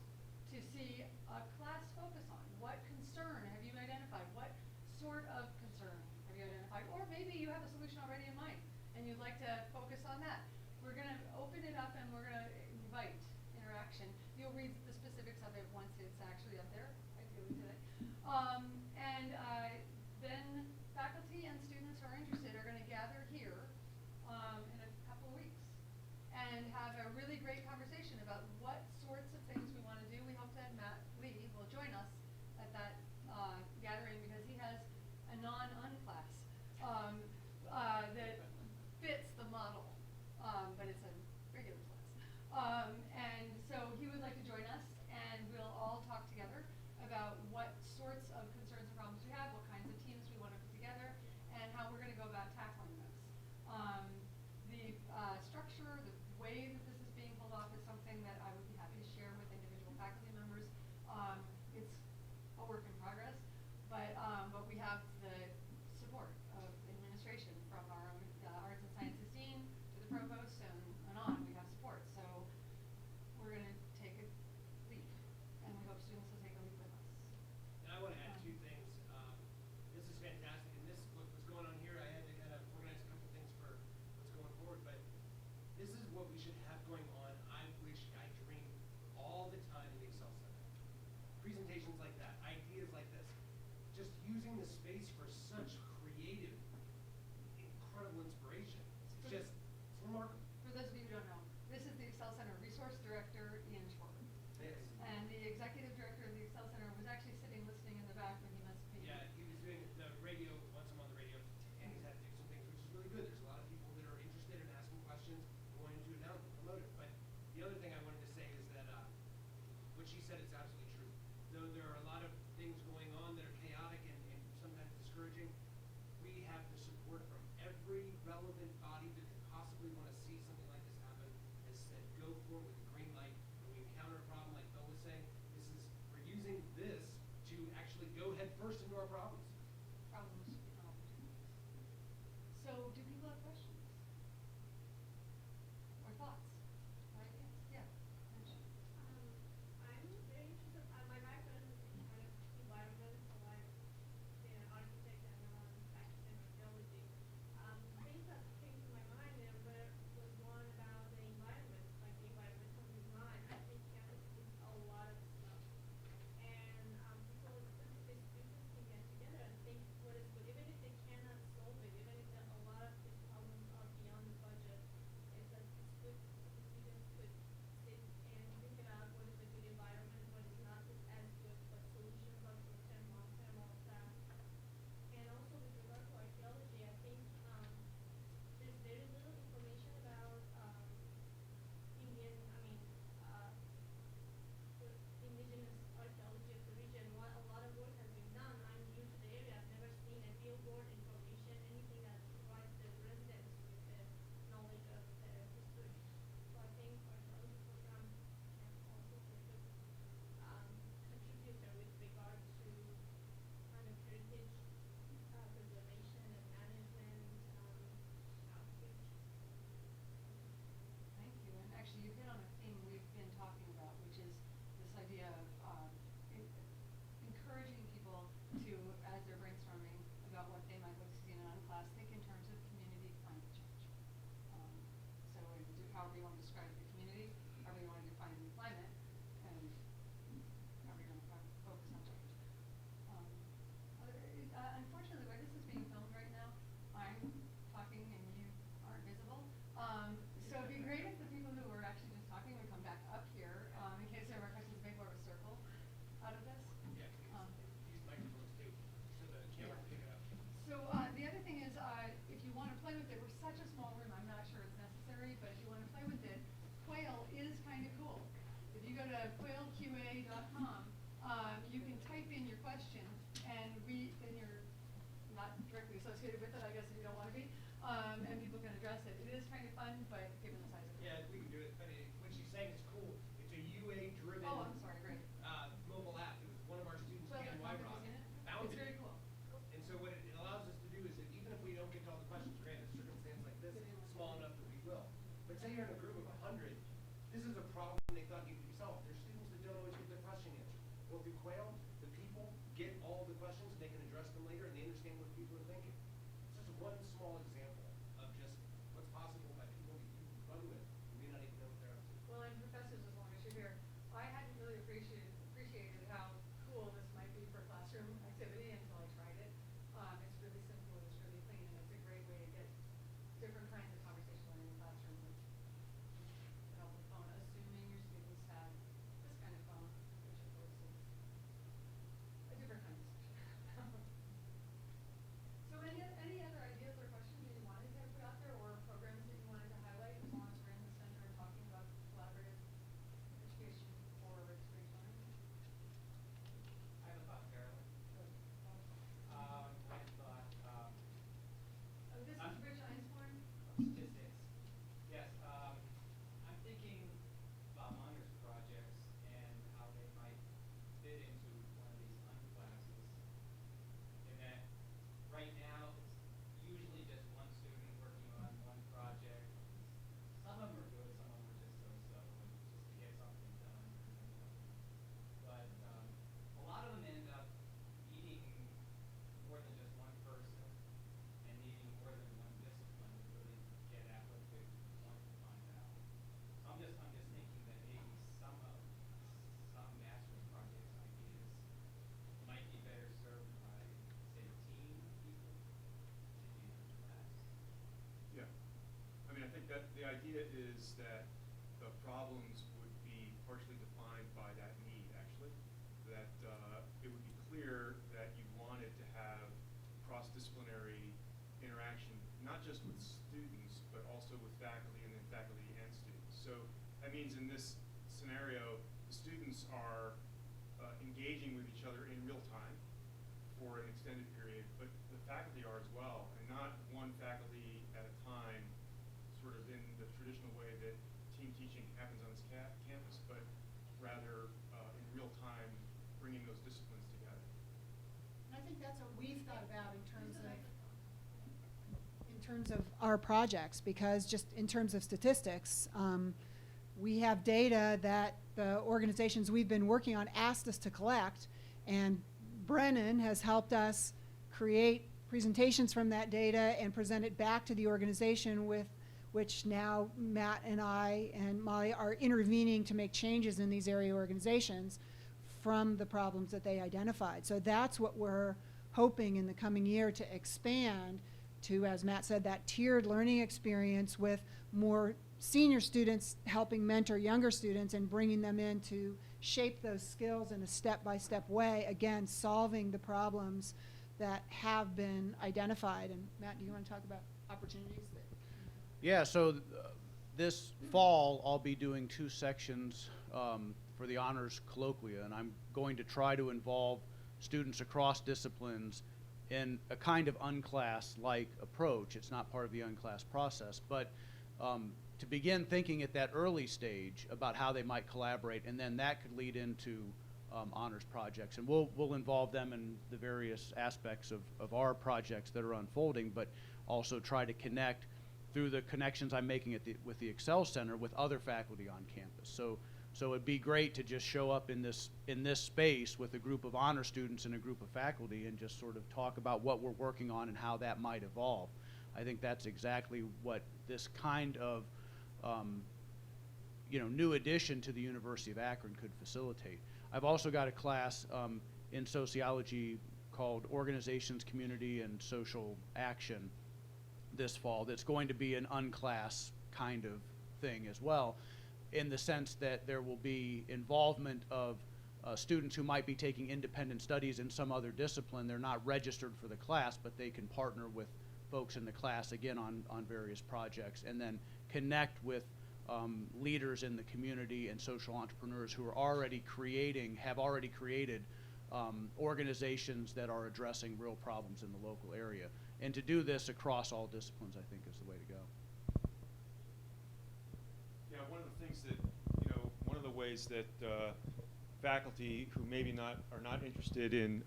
to see a class focus on? What concern have you identified? What sort of concern have you identified? Or maybe you have a solution already in mind, and you'd like to focus on that. We're going to open it up, and we're going to invite interaction. You'll read the specifics of it once it's actually up there, ideally today. Then faculty and students who are interested are going to gather here in a couple of weeks and have a really great conversation about what sorts of things we want to do. We hope that Matt Lee will join us at that gathering, because he has a non-unclass that fits the model, but it's a regular class. And so he would like to join us, and we'll all talk together about what sorts of concerns and problems we have, what situations like that, ideas like this, just using the space for such creative, incredible inspiration. It's just, it's remarkable. For those of you who don't know, this is the Excel Center Resource Director in Schwarber. Yes. And the Executive Director of the Excel Center was actually sitting listening in the back when he must be. Yeah, he was doing the radio, once I'm on the radio, and he's had to do some things, which is really good. There's a lot of people that are interested in asking questions and wanting to announce and promote it. But the other thing I wanted to say is that what she said is absolutely true. Though there are a lot of things going on that are chaotic and sometimes discouraging, we have the support from every relevant body that could possibly want to see something like this happen, has said go for it with a green light. When we encounter a problem like Bill was saying, we're using this to actually go head first into our problems. Problems and opportunities. So do people have questions? Or thoughts? Or ideas? Yeah. Mitch. I'm very interested. My background is in kind of environment, so I'm an architect and practicing archaeology. Things that came to my mind there was one about the environment, like the environmental design. I think campus is a lot of stuff, and people, the students can get together and think what is good, even if they cannot solve it, even if a lot of these problems are beyond the budget. It's good. The students could sit and think about what is a good environment, what is not as good, what solutions are short term, long term, all of that. And also with regard to archaeology, I think there's very little information about Indian, the indigenous archaeology of the region. A lot of work has been done. I'm new to the area. I've never seen a billboard information, anything that provides the residents with the knowledge of the history. So I think archaeology program can also be a good contributor with regard to kind of heritage preservation and management outreach. Thank you. And actually, you hit on a theme we've been talking about, which is this idea of encouraging people to, as they're brainstorming about what they might like to see in an unclass, think in terms of community climate change. So however you want to describe the community, however you want to define the climate, and however you're going to focus on change. Unfortunately, the way this is being filmed right now, I'm talking and you aren't visible. So it'd be great if the people who were actually just talking would come back up here in case there were questions, make more of a circle out of this. Yeah, use microphones too, so the camera can pick it up. So the other thing is, if you want to play with it, we're such a small room, I'm not sure it's necessary, but if you want to play with it, Quail is kind of cool. If you go to quailqa.com, you can type in your question, and you're not directly associated with it, I guess, if you don't want to be, and people can address it. It is kind of fun, but given the size of it. Yeah, we can do it. But what she's saying is cool. It's a UA-driven Oh, I'm sorry, great. mobile app. It was one of our students, Well, Dan have you Wyrock, seen it? found It's it. very cool. And so what it allows us to do is that even if we don't get to all the questions, granted, circumstance like this, small enough that we will. But say you're in a group of 100, this is a problem they thought needed to be solved. There's students that don't always get their question answered. Well, through Quail, the people get all the questions, and they can address them later, and they understand what people are thinking. It's just one small example of just what's possible by people that you run with. You may not even know what they're up to. Well, and professors, as long as you're here, I hadn't really appreciated how cool this might be for classroom activity until I tried it. It's really simple, it's really clean, and it's a great way to get different kinds of conversation learning in the classroom with the help of the phone, assuming your students have this kind of phone, which of course is a different kind of discussion. So any other ideas or questions you the idea is that the problems would be partially defined by that need, actually. That it would be clear that you wanted to have cross-disciplinary interaction, not just with students, but also with faculty and then faculty and students. So that means in this scenario, the students are engaging with each other in real time for an extended period, but the faculty are as well, and not one faculty at a time, sort of in the traditional way that team teaching happens on this campus, but rather in real time, bringing those disciplines together. And I think that's what we've thought about in terms of our projects, because just in terms of statistics, we have data that the organizations we've been working on asked us to collect, and Brennan has helped us create presentations from that data and present it back to the organization, with which now Matt and I and Molly are intervening to make changes in these area organizations from the problems that they identified. So that's what we're hoping in the coming year to expand to, as Matt said, that tiered learning experience with more senior students helping mentor younger students and bringing them in to shape those skills in a step-by-step way, again, solving the problems that have been identified. And Matt, do you want to talk about opportunities? Yeah, so this fall I'll be doing 2 sections for the honors colloquia, and I'm going to try to involve students across disciplines in a kind of unclass-like approach. It's not part of the unclass process, but to begin thinking at that early stage about how they might collaborate, and then that could lead into honors projects. And we'll involve them in the various aspects of our projects that are unfolding, but also try to connect through the connections I'm making with the Excel Center with other faculty on campus. So it'd be great to just show up in this space with a group of honor students and a group of faculty and just sort of talk about what we're working on and how that might evolve. I think that's exactly what this kind of new addition to the University of Akron could facilitate. I've also got a class in sociology called Organizations, Community, and Social Action this fall that's going to be an unclass kind of thing as well, in the sense that there will be involvement of students who might be taking independent studies in some other discipline. They're not registered for the class, but they can partner with folks in the class, again, on various projects, and then connect with leaders in the community and social entrepreneurs who are have already created organizations that are addressing real problems in the local area. And to do this across all disciplines, I think, is the way to go. Yeah, one of the things that, one of the ways that faculty who maybe are not interested in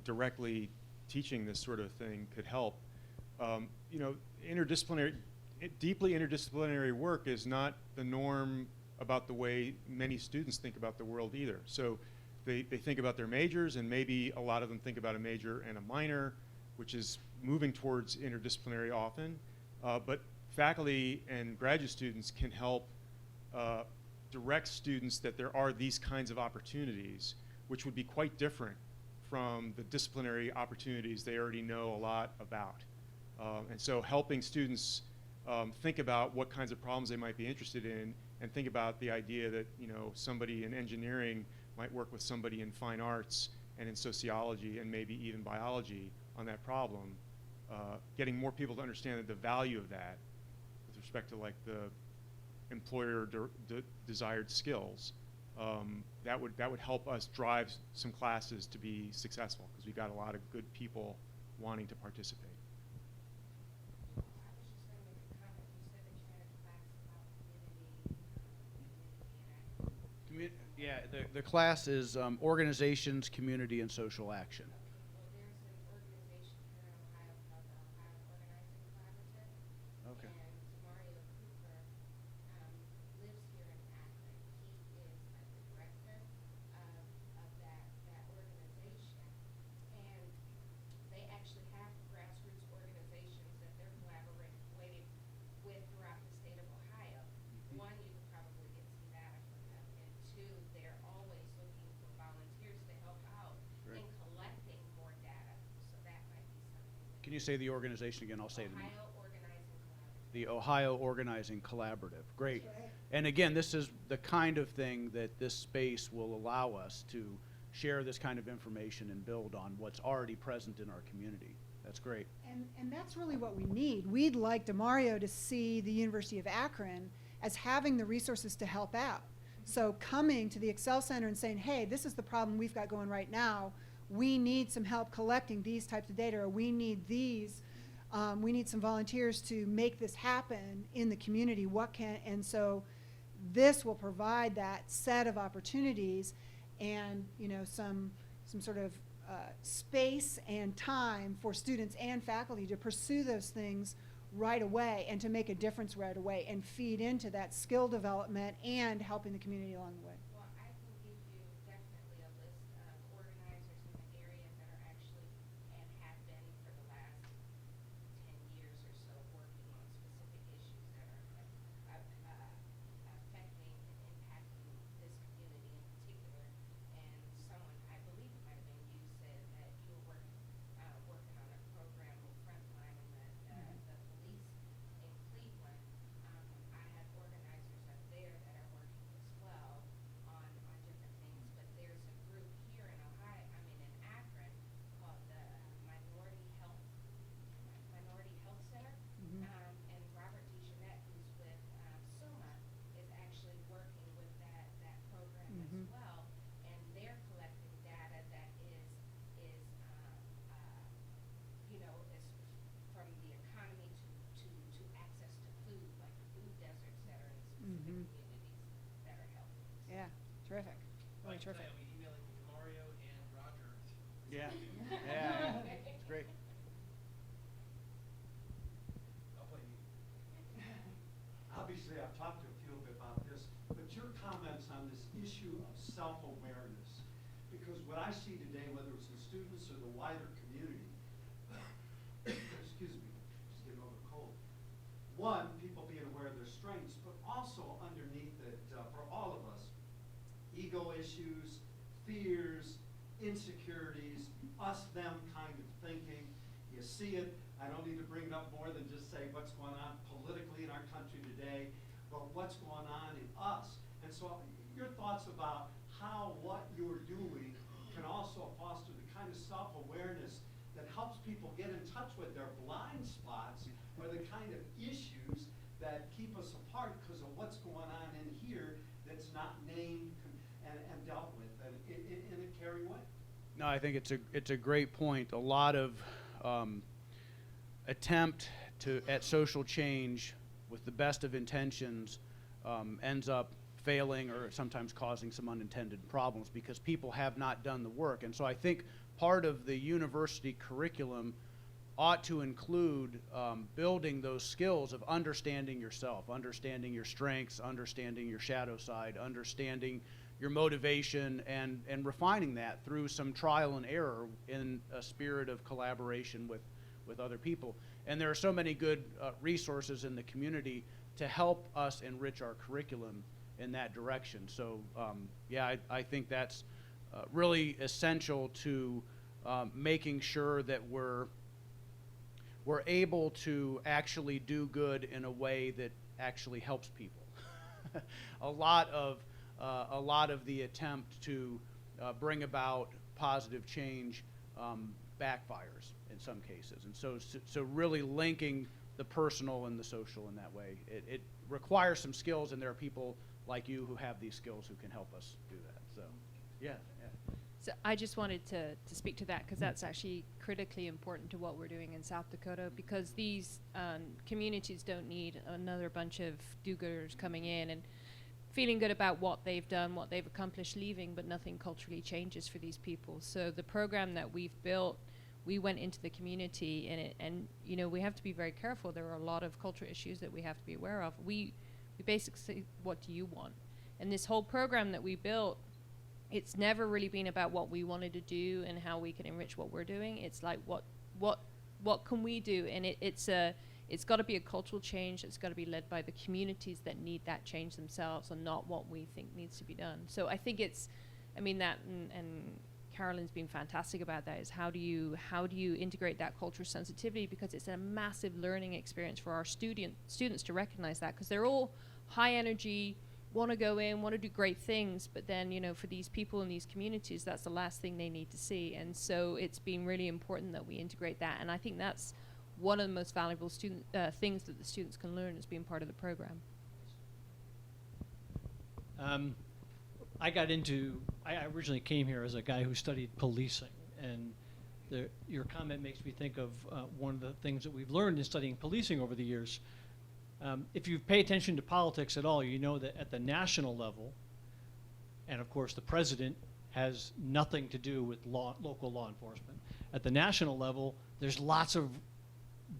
directly teaching this sort of thing could help. Deeply interdisciplinary work is not the norm about the way many students think about the world either. So they think about their majors, and maybe a lot of them think about a major and a minor, which is moving towards interdisciplinary often. But faculty and graduate students can help direct students that there are these kinds of opportunities, which would be quite different from the disciplinary opportunities they already know a lot about. And so helping students think about what kinds of problems they might be interested in, and think about the idea that somebody in engineering might work with somebody in fine arts and in sociology and maybe even biology on that problem. Getting more people to understand the value of that with respect to like the employer desired skills. That would help us drive some classes to be successful, because we've got a lot of good people wanting to participate. Yeah, the class is Organizations, Community, and Social Action. Well, there's an organization here in Ohio called the Ohio Organizing Collaborative. Okay. And Mario Cooper lives here in Akron. He is the director of that organization. And they actually have grassroots organizations that they're collaborating with throughout the state of Ohio. One, you could probably get some data from them. And two, they're always looking for volunteers to help out in collecting more data. So that might be something. Can you say the organization again? I'll say it in a minute. Ohio Organizing Collaborative. the Ohio Organizing Collaborative. Great. And again, this is the kind of thing that this space will allow us to share this kind of information and build on what's already present in our community. That's great. And that's really what we need. We'd like DeMario to see the University of Akron as having the resources to help out. So coming to the Excel Center and saying, hey, this is the problem we've got going right now. We need some help collecting these types of data, or we need these. We need some volunteers to make this happen in the community. And so this will provide that set of opportunities and, you know, some sort of space and time for students and faculty to pursue those things right away and to make a difference right away and feed into that skill development and helping the community along the way. Well, I can give you definitely a list of organizers in the area that are actually and have been for the last 10 years or so working on specific issues that are affecting and impacting this community in particular. And someone, I believe it might have been you, said that you were working on a program with Frontline and the police in Cleveland. I have organizers up there that are working as well on different things, but there's a group here in Ohio, in Akron, called the Minority Health Center. And Robert DeJeanette, who's with SUMA, is actually working with that program as well, and they're collecting data that is you know, is from the economy to access to food, like food deserts that are in specific communities that are helping. Yeah, terrific. Really terrific. I'll be emailing Mario and Roger. Yeah. Yeah. It's great. I'll play you. Obviously, I've talked to a few bit about this, but your comments on this issue of self-awareness, because what I see today, whether it's the students or the wider community, excuse me, just getting over a cold. One, people being aware of their strengths, but also underneath it, for all of us, ego issues, fears, insecurities, us, them kind of thinking. You see it. I don't need to bring it up more than just say what's going on politically in our country today, but what's going on in us. And so your thoughts about how what you're doing can also foster the kind of self-awareness that helps people get in touch with their blind spots or the kind of issues that keep us apart because of what's going on in here that's not named and dealt with in a caring way. No, I think it's a great point. A lot of attempt at social change with the best of intentions ends up failing or sometimes causing some unintended problems because people have not done the work. And so I think part of the university curriculum ought to include building those skills of understanding yourself, understanding your strengths, understanding your shadow side, understanding your motivation, and refining that through some trial and error in a spirit of collaboration with other people. And there are so many good resources in the community to help us enrich our curriculum in that direction. So yeah, I think that's really essential to making sure that we're able to actually do good in a way that actually helps people. A lot of the attempt to bring about positive change backfires in some cases, and so really linking the personal and the social in that way, it requires some skills, and there are people like you who have these skills who can help us do that. So, yeah. So I just wanted to speak to that because that's actually critically important to what we're doing in South Dakota, because these communities don't need another bunch of do-gooders coming in and feeling good about what they've done, what they've accomplished, leaving, but nothing culturally changes for these people. So the program that we've built, we went into the community and you know, we have to be very careful. There are a lot of cultural issues that we have to be aware of. We basically say, what do you want? And this whole program that we built, it's never really been about what we wanted to do and how we can enrich what we're doing. It's like what can we do? And it's got to be a cultural change. It's got to be led by the communities that need that change themselves, and not what we think needs to be done. So I think that and Carolyn's been fantastic about that, is how do you integrate that cultural sensitivity, because it's a massive learning experience for our students to recognize that, because they're all high energy, want to go in, want to do great things, but then, you know, for these people in these communities, that's the last thing they need to see. And so it's been really important that we integrate that, and I think that's one of the most valuable student things that the students can learn as being part of the program. I originally came here as a guy who studied policing, and your comment makes me think of one of the things that we've learned in studying policing over the years. If you pay attention to politics at all, you know that at the national level, and of course the president has nothing to do with local law enforcement. At the national level, there's lots of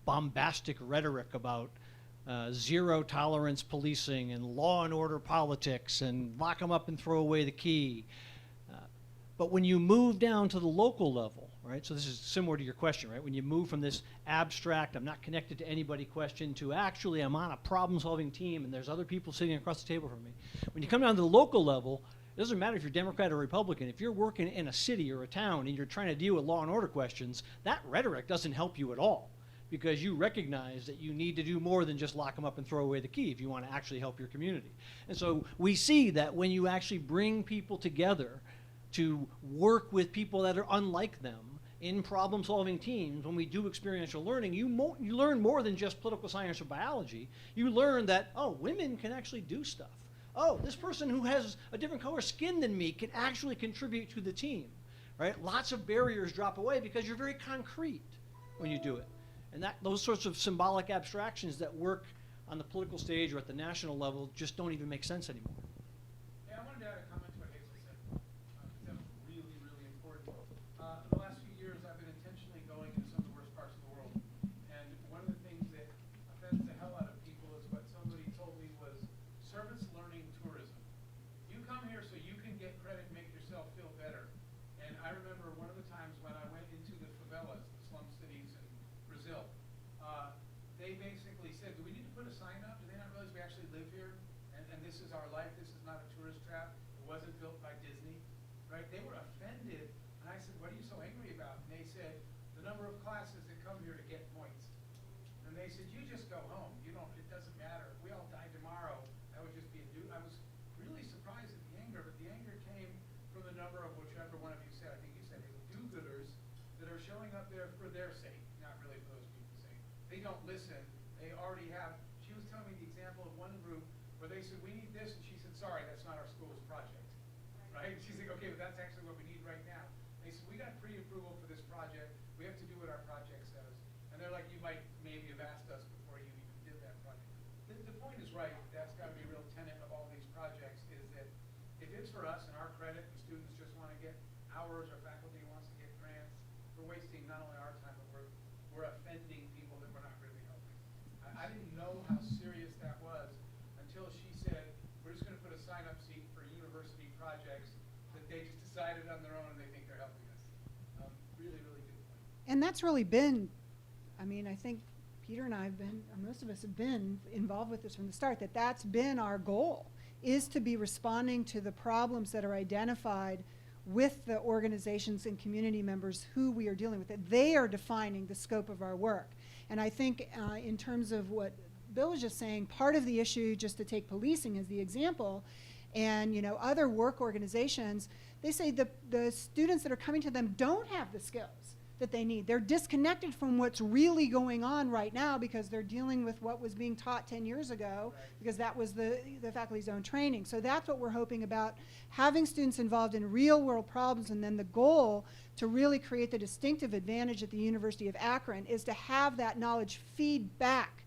bombastic rhetoric about zero tolerance policing and law and order politics and lock them up and throw away the key. But when you move down to the local level, right, so this is similar to your question, right? When you move from this abstract, I'm not connected to anybody question, to actually I'm on a problem-solving team and there's other people sitting across the table from me. When you come down to the local level, it doesn't matter if you're Democrat or Republican. If you're working in a city or a town and you're trying to deal with law and order questions, that rhetoric doesn't help you at all, because you recognize that you need to do more than just lock them up and throw away the key if you want to actually help your community. And so we see that when you actually bring people together to work with people that are unlike them in problem-solving teams, when we do experiential learning, you learn more than just political science or biology. You learn that, oh, women can actually do stuff. Oh, this person who has a different color skin than me can actually contribute to the team, right? Lots of barriers drop away because you're very concrete when you do it. And those sorts of symbolic abstractions that work on the political stage or at the national level just don't even make sense anymore. Yeah, I wanted to add a comment to what Hazel said, because that was really, really important. In the last few years, I've been intentionally going into some of the worst parts of the world. And one of the things that offends the hell out of people is what somebody told me was service learning tourism. You come here so you can get credit and make yourself feel better. And I remember one of the times when I went into the favelas, the slum cities in Brazil, they basically said, do we need to put a sign up? Do they not realize we actually live here? And this is our life. This is not a tourist trap. It wasn't built by Disney, right? They were offended. And I said, what are you so angry about? And they said, the number of classes that come here to get points. And they said, you just go home. You don't, it doesn't matter. If we all died tomorrow, that would just be a I was really surprised at the anger, but the anger came from the number of whichever one of you said. I think you said it was do-gooders that are showing up there for their sake, not really for those people's sake. They don't listen. They already have. She was telling me the example of one group where they said, we need this, and she said, sorry, that's not our school's project. Right? She's like, okay, but that's actually what we need right now. They said, we got pre-approval for this project. We have to do what our project says. And they're like, you might maybe have asked us before you even did that project. The point is right. That's got to be a real tenet of all these projects, is that if it's for us and our credit and students just want to get hours or faculty wants to get grants, we're wasting not only our time, but we're offending people that we're not really helping. I didn't know how serious that was until she said, we're just going to put a sign-up sheet for university projects that they just decided on their own and they think they're helping us. Really, really good point. And that's really been, I mean, I think Peter and I have been, or most of us have been involved with this from the start, that's been our goal, is to be responding to the problems that are identified with the organizations and community members who we are dealing with. That they are defining the scope of our work. And I think in terms of what Bill was just saying, part of the issue, just to take policing as the example, and other work organizations, they say the students that are coming to them don't have the skills that they need. They're disconnected from what's really going on right now because they're dealing with what was being taught 10 years ago, because that was the faculty's own training. So that's what we're hoping about, having students involved in real world problems, and then the goal to really create the distinctive advantage at the University of Akron is to have that knowledge feed back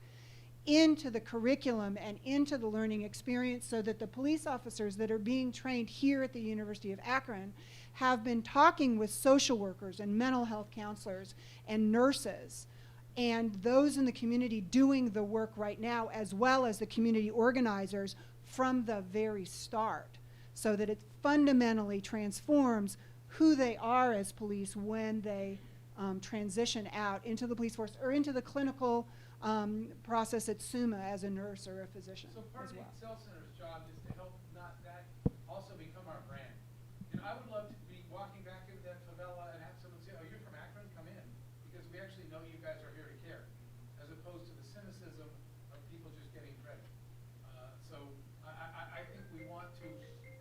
into the curriculum and into the learning experience, so that the police officers that are being trained here at the University of Akron have been talking with social workers and mental health counselors and nurses and those in the community doing the work right now, as well as the community organizers from the very start, so that it fundamentally transforms who they are as police when they transition out into the police force or into the clinical process at SUMA as a nurse or a physician. So part as of the well. Excel Center's job is to help not that also become our brand. I would love to be walking back into that Bella and have someone say, oh, you're from Akron, come in. Because we actually know you guys are here to care, as opposed to the cynicism of people just getting credit. So I think we want to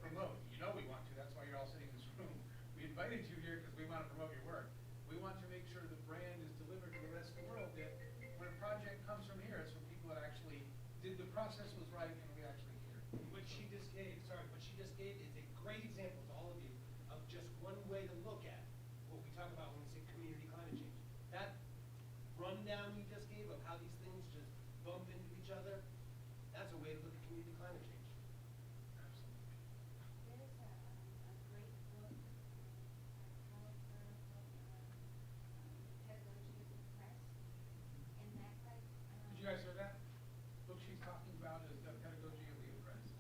promote. You know we want to. That's why you're all sitting in this room. We invited you here because we want to promote your work. We want to make sure the brand is delivered to the rest of the world, that when a project comes from here, it's from people that actually did the process was right and we actually care. What she just gave, what she just gave is a great example to all of you of just one way to look at what we talk about when we say community climate change. That rundown you just gave of how these things just bump into each other, that's a way to look at community climate change. Absolutely. There's a great book, Pedagogy of the Press, and that like. Did you guys hear that? Book she's talking about is the Pedagogy of the Oppressed.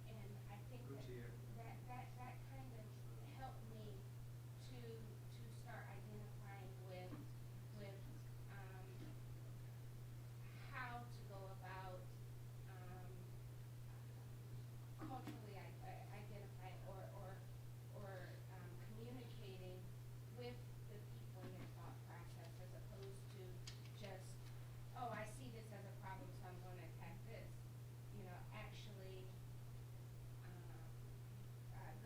And I think that kind of helped me to start identifying with how to go about culturally identifying or communicating with the people in their thought process, as opposed to just, oh, I see this as a problem, so I'm going to attack this. You know, actually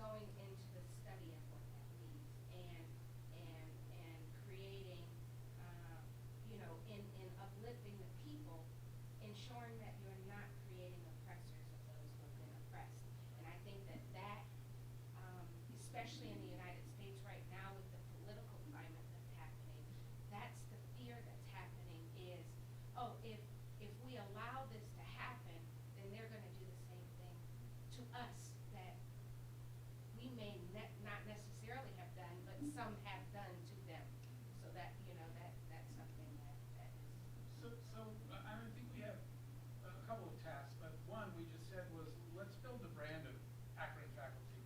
going into the study of what that means and creating, you know, in uplifting the people, ensuring that you're not creating oppressors of those who have been oppressed. And I think that especially in the United States right now with the political climate that's happening, that's the fear that's happening is, oh, if we allow this to happen, then they're going to do the same thing to us that we may not necessarily have done, but some have done to them. So that, you know, that's something that is. So I think we have a couple of tasks, but one we just said was, let's build the brand of Akron faculty.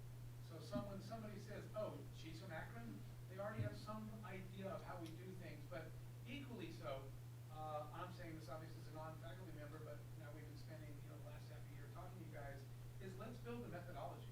So somebody says, oh, she's from Akron, they already have some idea of how we do things, but equally so, I'm saying this obviously as a non-faculty member, but now we've been spending, you know, the last half a year talking to you guys, is let's build a methodology.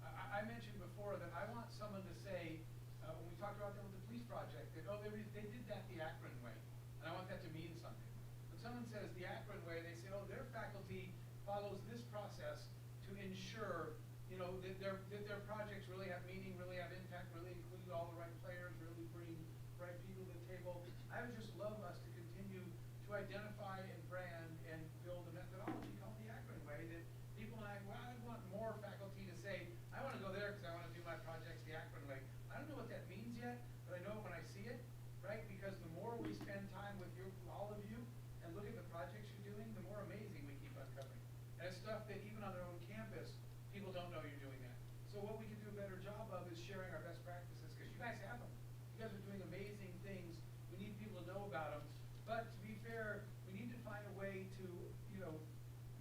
I mentioned before that I want someone to say, when we talked about that with the police project, that, oh, they did that the Akron way, and I want that to mean something. When someone says the Akron way, they say, oh, their faculty follows this process to ensure, you know, that their projects really have meaning, really have impact, really include all the right players, really bring right people to the table. I would just love us to continue to identify and brand and build a methodology called the Akron way that people like, well, I want more faculty to say, I want to go there because I want to do my projects the Akron way. I don't know what that means yet, but I know it when I see it, right? Because the more we spend time with you, all of you, and look at the projects you're doing, the more amazing we keep uncovering. And it's stuff that even on their own campus, people don't know you're doing that. So what we can do a better job of is sharing our best practices, because you guys have them. You guys are doing amazing things. We need people to know about them. But to be fair, we need to find a way to, you know,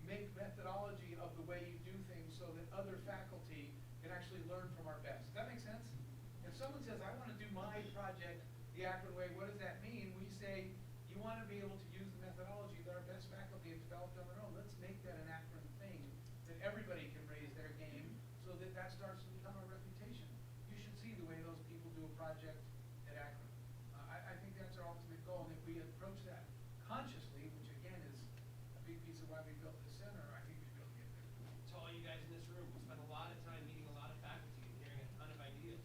make methodology of the way you do things so that other faculty can actually learn from our best. Does that make sense? If someone says, I want to do my project the Akron way, what does that mean? We say, you want to be able to use the methodology that our best faculty have developed on their own. Let's make that an Akron thing that everybody can raise their game so that that starts to become a reputation. You should see the way those people do a project at Akron. I think that's our ultimate goal, and if we approach that consciously, which again is a big piece of why we built this center, I think we'd be able to get there. To all you guys in this room, we spend a lot of time meeting a lot of faculty and hearing a ton of ideas.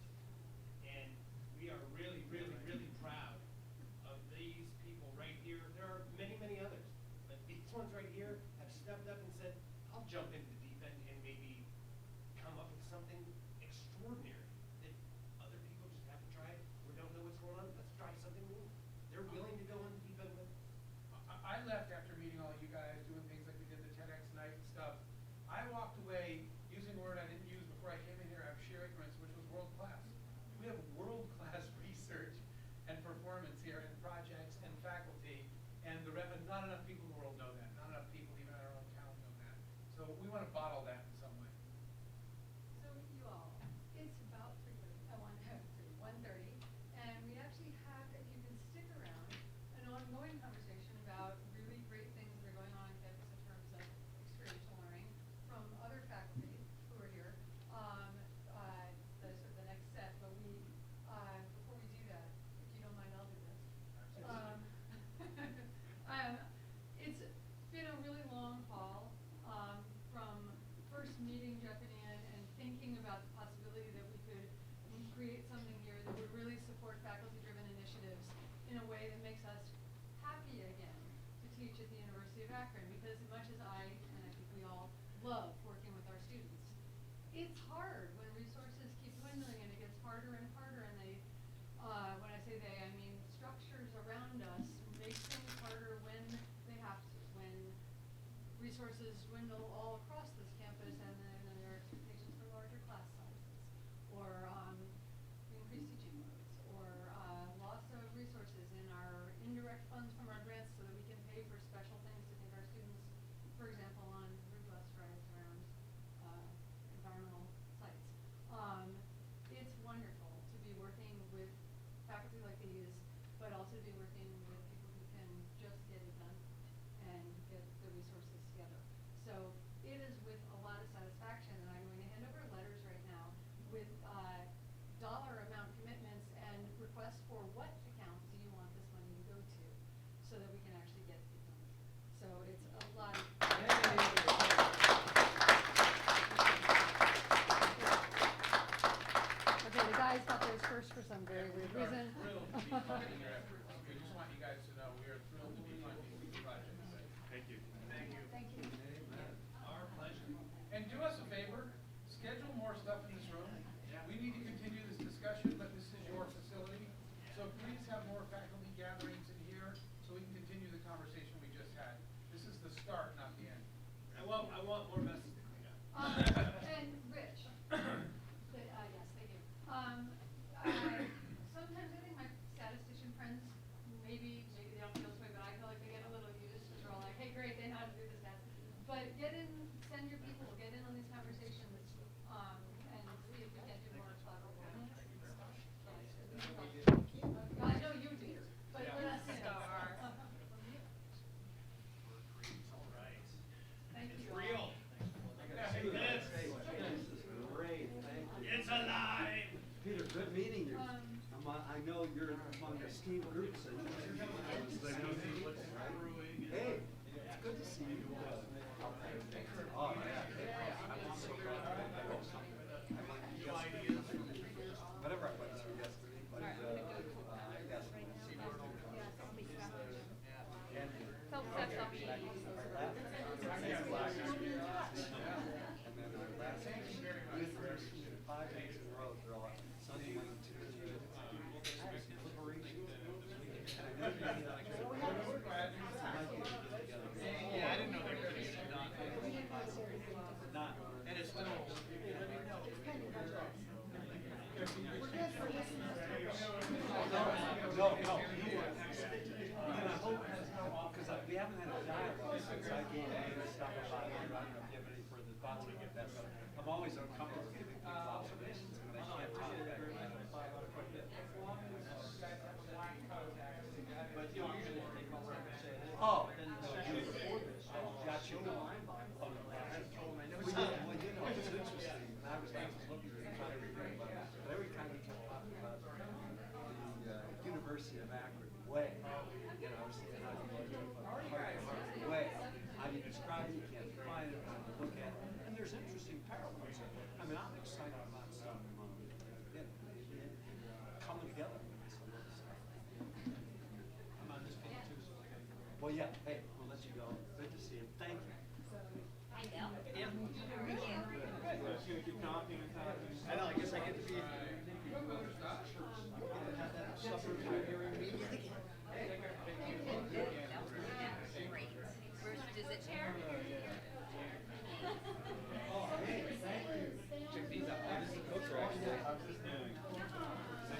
And we are really, really, really proud of these people right here. There are many, many others, but these ones right here have stepped up and said, I'll jump into the deep end and maybe come up with something extraordinary that other people just haven't tried or don't know what's going on. Let's try something new. They're willing to go in the deep end with us. I left after meeting all you guys, doing things like we did the TEDx night and stuff. I walked away using a word I didn't use before I came in here, I have sheer ignorance, which was world class. We have world-class research and performance here and projects and faculty, and not enough people in the world know that. Not enough people even in our own town know that. So we want to bottle that in some way. So you all, it's about 1:30, and we actually have, if you can stick around, an ongoing conversation about really great things that are going on campus in terms of experiential learning from other faculty who are here. The next set, but we University of Akron, because as much as I, and I think we all love working with our students, it's hard when resources keep dwindling and it gets harder and harder, and they, when I say they, I mean structures around us make things harder when they have to, when resources dwindle all across this campus, and then there are expectations for larger class sizes, or increased teaching loads, or loss of resources in our indirect funds from our grants so that we can pay for special things to take our students, for example, on route bus rides around environmental sites. It's wonderful to be working with faculty like these, but also to be working with people who can just get it done and get the resources together. So it is with a lot of satisfaction, and I'm going to hand over letters right now with dollar amount commitments and requests for what account do you want this money to go to, so that we can actually get it done. So it's a lot of Okay, the guys got theirs first for some very weird reason. Thrilled to be funding your efforts. We just want you guys to know we are thrilled to be funding these projects. Thank you. Thank you. Thank you. Our pleasure. And do us a favor, schedule more stuff in this room. We need to continue this discussion, but this is your facility. So please have more faculty gatherings in here so we can continue the conversation we just had. This is the start, not the end. I want more messes to clean up. And Rich, yes, thank you. Sometimes I think my statistician friends, maybe they don't feel this way, but I feel like they get a little used because we're all like, hey, great, they know how to do the stats. But send your people, get in on these conversations, and see if we can do more collaborative. I know you do, but let us know. Thank you. Real. This is great, thank you. It's alive. Peter, good meeting you. I know you're among the esteemed groups. Hey, it's good to see you. Oh, yeah. I'm so proud of you. Whatever I went through yesterday, but yes. And then our last university, 5 days in a row, they're all Sunday, Monday, Tuesday. I have some liberation. Yeah, I didn't know they were getting it done. Not. And it's still. No. And I hope, because we haven't had a dialogue since I gave you stuff about it. I don't know if you have any further thoughts on that, but I'm always uncomfortable giving people observations when I can't talk back. But you'll usually take over and say, oh, then you before this, got you in line by the phone. Well, you know, it's interesting. And I was looking at it, trying to remember, but every time we kept talking about the University of Akron way, you know, I was saying, how do you way? How do you describe it? You can't define it. How do you look at it? And there's interesting parallels. I mean, I'm excited about some coming together with some of this stuff. I'm on this page too, so okay. Well, yeah. Hey, we'll let you go. Good to see you. Thank you. I know. Yeah. Keep talking and talking. I know, I guess I get to be. Suffer through hearing me again. Great. First visit. Check these out. Oh, this is the coach actually.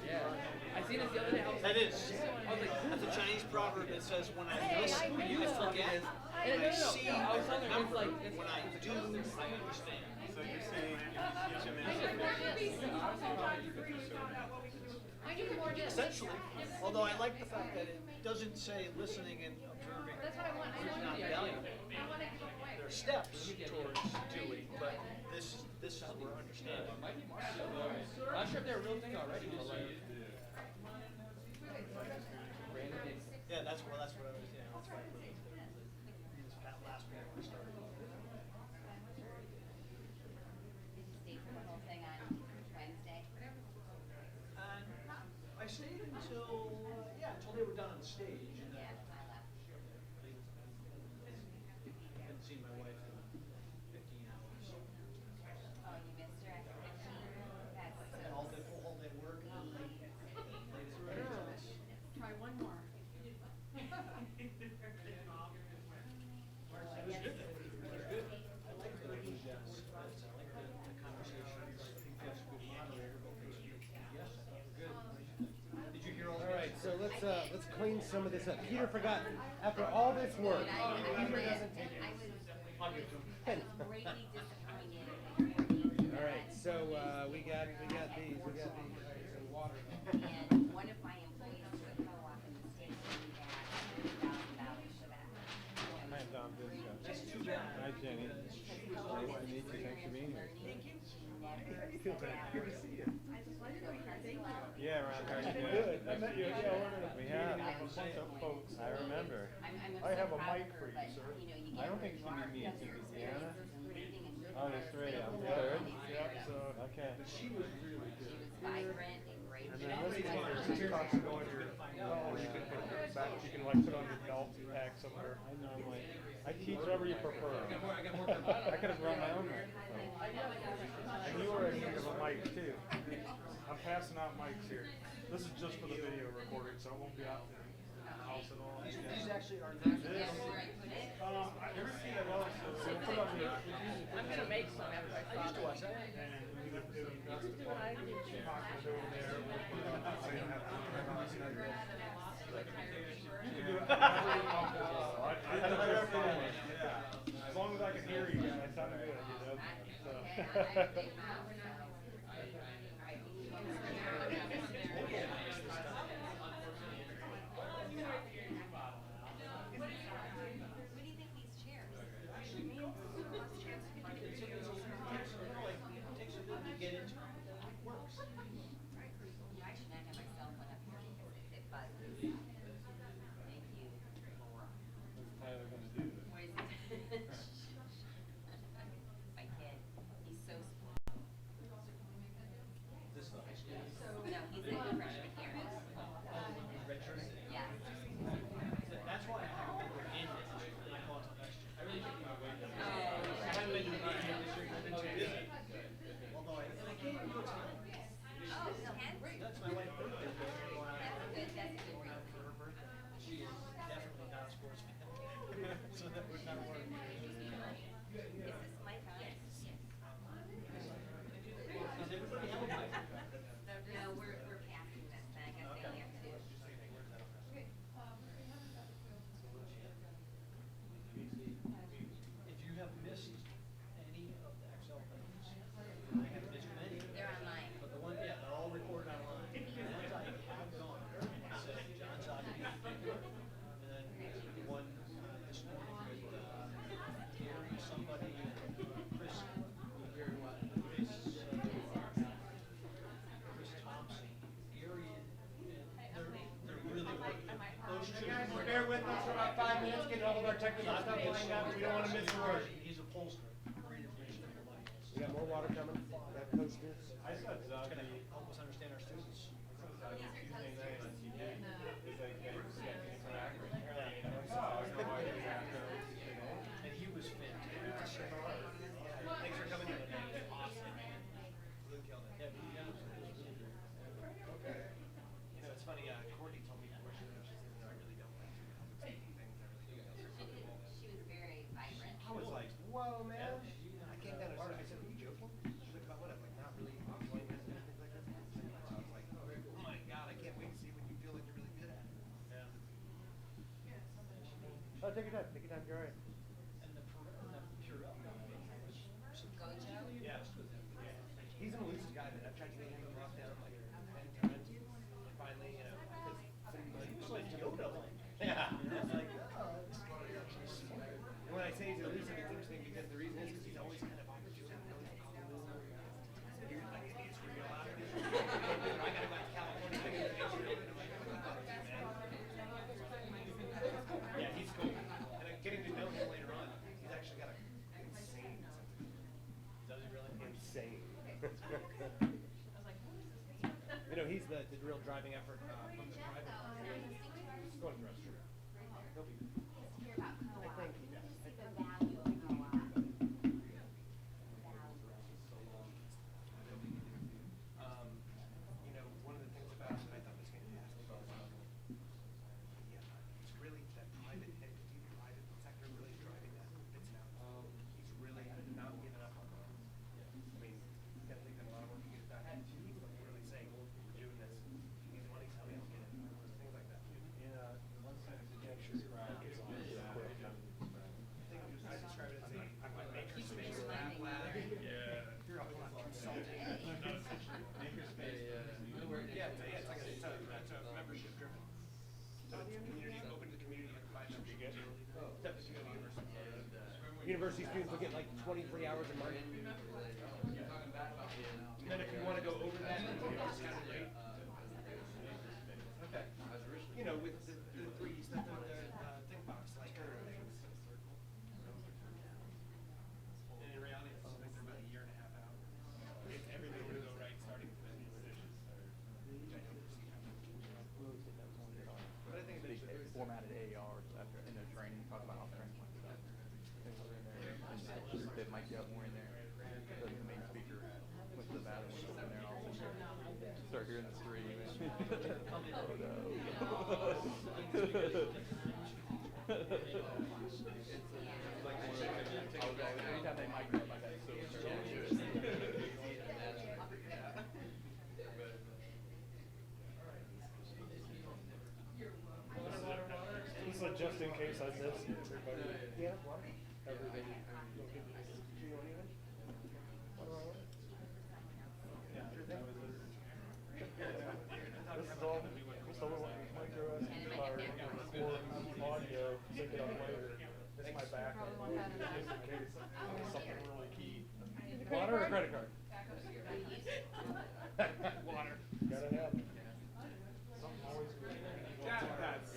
Yeah. I seen this the other day. That is. I was like, that's a Chinese proverb that says, when I listen, I forget. When I see, I was telling her, it's like, when I do, I understand. So you're saying Essentially, although I like the fact that it doesn't say listening and observing That's what I want. I is want not to valuable. I want to give away. There are steps towards doing, but this is where understanding. I'm not sure if they're a real thing already, but like. Yeah, that's what I was. Yeah, that's why I put it there. That last one when we started. Did you stay for the whole thing on Wednesday? I stayed until until they were done on the stage. And then Yeah, I left. let's clean some of this up. Peter forgot, after all this work, Peter doesn't take it. Greatly disappointed. All right, so we got these. And one of my employees to a co-op in the state came back $100,000 for that. Hi, Tom. Hi, Jenny. Nice to meet you. Thanks for being here. Thank you. Good to see you. Yeah, around here. Good. I met you. We have. I remember. I have a mic for you, sir. I don't think she meet me. Louisiana. Oh, there's three. I'm the third. Yep. So Okay. she was really good. Vibrant and great. And then this one is You can like put on your belt pack somewhere. I normally, I teach whatever you prefer. I could have run my own mic. And you were in need of a mic too. I'm passing out mics here. This is just for the video recording, so it won't be out there in the house at all. These actually are This, I never see that also. So put on your. I'm gonna make some after I I used to watch that. And that's the pocket over there. So you don't have to. You can do it. As long as I can hear you, that's how to do it, you know. So. What do you think of these chairs? Get into works. I should not have my cell phone up here because it buzzes. Thank you, Laura. What's Tyler gonna do? What is it? My kid, he's so spoiled. This is the high school. No, he's a freshman here. Redshirt. Yeah. That's why I haven't been in it. I call it next year. I really think my way down. Oh. I haven't been to the game this year. I've been too busy. Although I can't go to Oh, Ken? That's my wife's birthday. That's a good reason. She is definitely not a sports fan. So that would not work. Is this mic on? Yes. Does everybody have a mic? No, we're passing this. I guess they only have two. If you have missed any of the Excel things, I have missed many. They're online. But the one, yeah, they're all recorded online. The ones I have gone, said John Zogby, and then the one this morning with Gary, somebody, Chris, very well, Chris Thompson, Gary, and they're really working. Those two. Guys, bear with us for about 5 minutes, getting all of our technical stuff lined up. We don't want to miss a word. He's a pollster. Great information for Lyons. We got more water coming. That coast is. I saw It's gonna Zogby. help us understand our students. Tuesday night on TV. He's like, yeah, he's got me from Akron. I don't know why he's Akron today. And he was fantastic. Thanks for coming in today. Awesome, man. Really killed it. Yeah, it was really great. You know, it's funny, Courtney told me before she said, I really don't like to public speaking things. I really don't. She was very vibrant. I was like, whoa, man. I came down to her. I said, are you joking? She's like, about what? I'm like, not really enjoying this and things like that. I was like, oh my God, I can't wait to see when you feel like you're really good at it. Oh, take your time. Take your time. You're all right. And the Purell guy was Gojo? Yeah. He's an elusive guy, man. I've tried to get him to lock down like 10 times. And finally, you know, he was like Yoda. Yeah. And I was like, oh, this is actually smart. And when I say he's elusive, it's interesting because the reason is because he's always kind of opportunistic. You're like, it's real out of this. I gotta go to California. I gotta make sure that yeah, he's cool. And I'm getting to know him later on. He's actually got an insane sense of humor. Does he really? Insane. You know, he's the real driving effort from the driver. Go to the restroom. He'll be good. I think he does. The value of co-op. You know, one of the things about it that I thought was fantastic was, it's really that private entity, private sector really driving that bits and outs. He's really not giving up on that. I mean, he's definitely done a lot of work to get it back. He's really saying, we're doing this. If you need money, tell me, I'll get it. Things like that. university students will get like 23 hours a month. And then if you want to go over that, then you have to count it late. Okay. You know, with the threes, the think box, like. And in reality, it's like about a year and a half out. If everything were to go right, starting with the decisions are. But I think they formatted AARs after in their training, talk about how training went stuff. They were in there, and they might get more in there. The main speaker went to the bathroom, went over there, and all of a sudden start hearing the scream. Oh no. Anytime they mic up, I got so So just in case I missed everybody. Yeah. Everybody. Do you want anything? Yeah. This is all just a little micro SD card. Record audio, sync it up later. It's my backup. Just in case something really key. Water or credit card? Water. Gotta have it. Something always goes on.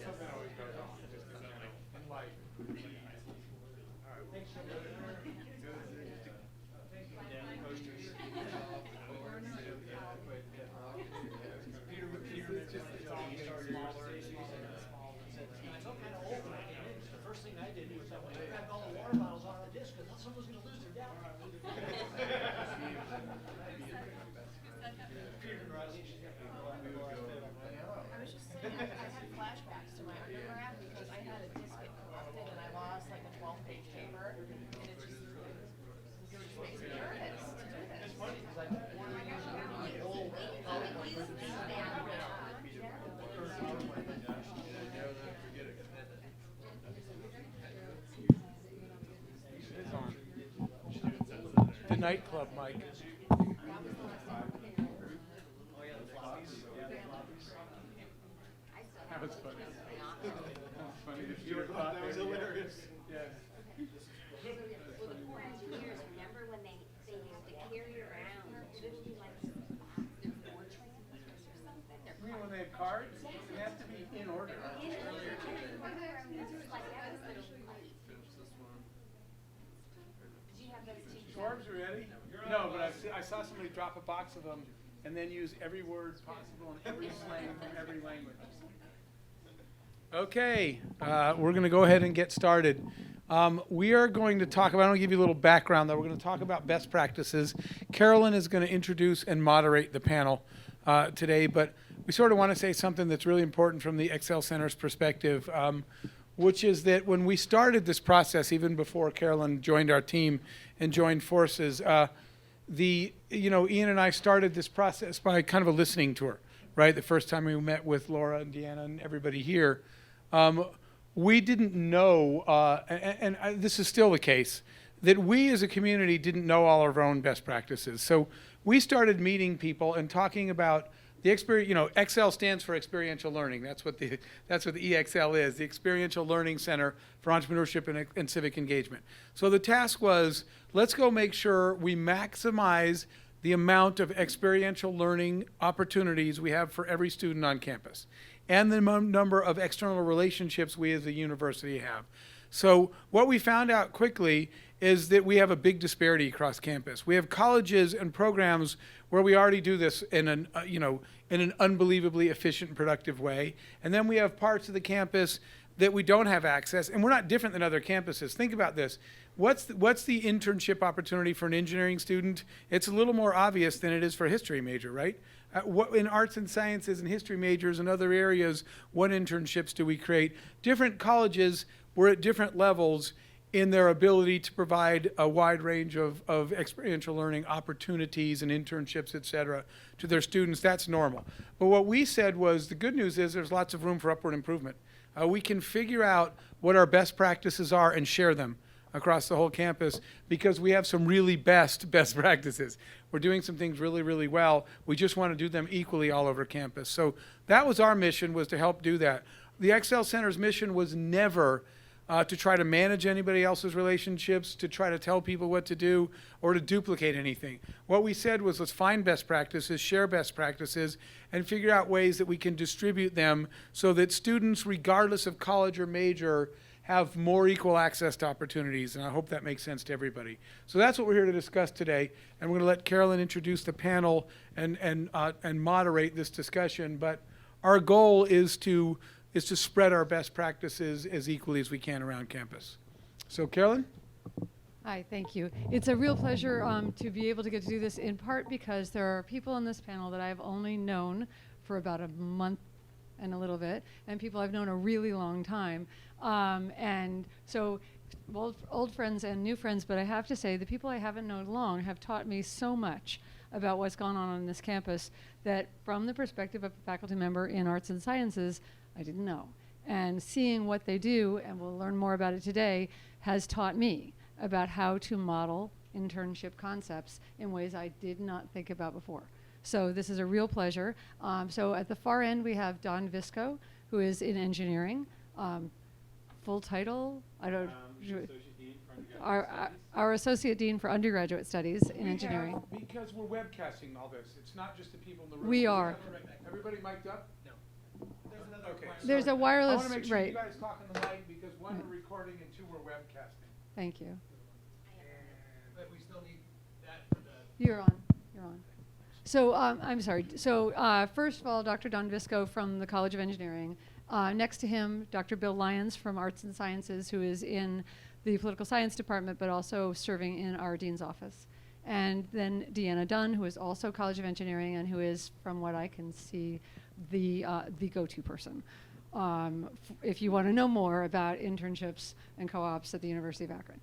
Something always goes on. Just because I'm like, in life. All right. Thanks so much. The first thing I did was I went and grabbed all the water bottles off the disc because someone's going to lose their dad. I was just saying, I had flashbacks to my undergrad because I had a disc get corrupted and I lost like a 12-page paper, and it just makes me nervous to do this. It's funny because I The nightclub mic. That was funny. That's funny. That was hilarious. Yeah. Well, the poor engineers, remember when they used to carry around two like their board transmitters or something? Their You mean when they have cards? They have to be in order. Forbes, you ready? No, but I saw somebody drop a box of them and then use every word possible in every slang from every language. Okay, we're going to go ahead and get started. We are going to talk about, I'm going to give you a little background though. We're going to talk about best practices. Carolyn is going to introduce and moderate the panel today, but we sort of want to say something that's really important from the Excel Center's perspective, which is that when we started this process, even before Carolyn joined our team and joined forces, Ian and I started this process by kind of a listening tour, right? The first time we met with Laura and Deanna and everybody here, we didn't know, and this is still the case, that we as a community didn't know all of our own best practices. So we started meeting people and talking about the experience. Excel stands for experiential learning. That's what the EXL is, the Experiential Learning Center for Entrepreneurship and Civic Engagement. So the task was, let's go make sure we maximize the amount of experiential learning opportunities we have for every student on campus, and the number of external relationships we as a university have. So what we found out quickly is that we have a big disparity across campus. We have colleges and programs where we already do this in an unbelievably efficient and productive way. And then we have parts of the campus that we don't have access, and we're not different than other campuses. Think about this. What's the internship opportunity for an engineering student? It's a little more obvious than it is for a history major, right? What in arts and sciences and history majors and other areas, what internships do we create? Different colleges were at different levels in their ability to provide a wide range of experiential learning opportunities and internships, et cetera, to their students. That's normal. But what we said was, the good news is there's lots of room for upward improvement. We can figure out what our best practices are and share them across the whole campus, because we have some really best practices. We're doing some things really, really well. We just want to do them equally all over campus. So that was our mission, was to help do that. The Excel Center's mission was never to try to manage anybody else's relationships, to try to tell people what to do, or to duplicate anything. What we said was, let's find best practices, share best practices, and figure out ways that we can distribute them so that students, regardless of college or major, have more equal access to opportunities. And I hope that makes sense to everybody. So that's what we're here to discuss today. And we're going to let Carolyn introduce the panel and moderate this discussion. But our goal is to spread our best practices as equally as we can around campus. So Carolyn? Hi, thank you. It's a real pleasure to be able to get to do this, in part because there are people on this panel that I've only known for about a month and a little bit, and people I've known a really long time. And so old friends and new friends, but I have to say the people I haven't known long have taught me so much about what's gone on this campus that from the perspective of a faculty member in arts and sciences, I didn't know. And seeing what they do, and we'll learn more about it today, has taught me about how to model internship concepts in ways I did not think about before. So this is a real pleasure. So at the far end, we have Don Visco, who is in engineering. Full title, I don't. Our Associate Dean for Undergraduate Studies in Engineering. Because we're webcasting all this, it's not just the people in the room. We are. Everybody mic'd up? No. There's another. Okay. There's a wireless, I want to make sure right. you guys talk on the mic because one, we're recording and two, we're webcasting. Thank you. But we still need that for the. You're on. You're on. So I'm sorry. So first of all, Dr. Don Visco from the College of Engineering. Next to him, Dr. Bill Lyons from Arts and Sciences, who is in the Political Science Department, but also serving in our Dean's office. And then Deanna Dunn, who is also College of Engineering and who is, from what I can see, the go-to person. If you want to know more about internships and co-ops at the University of Akron.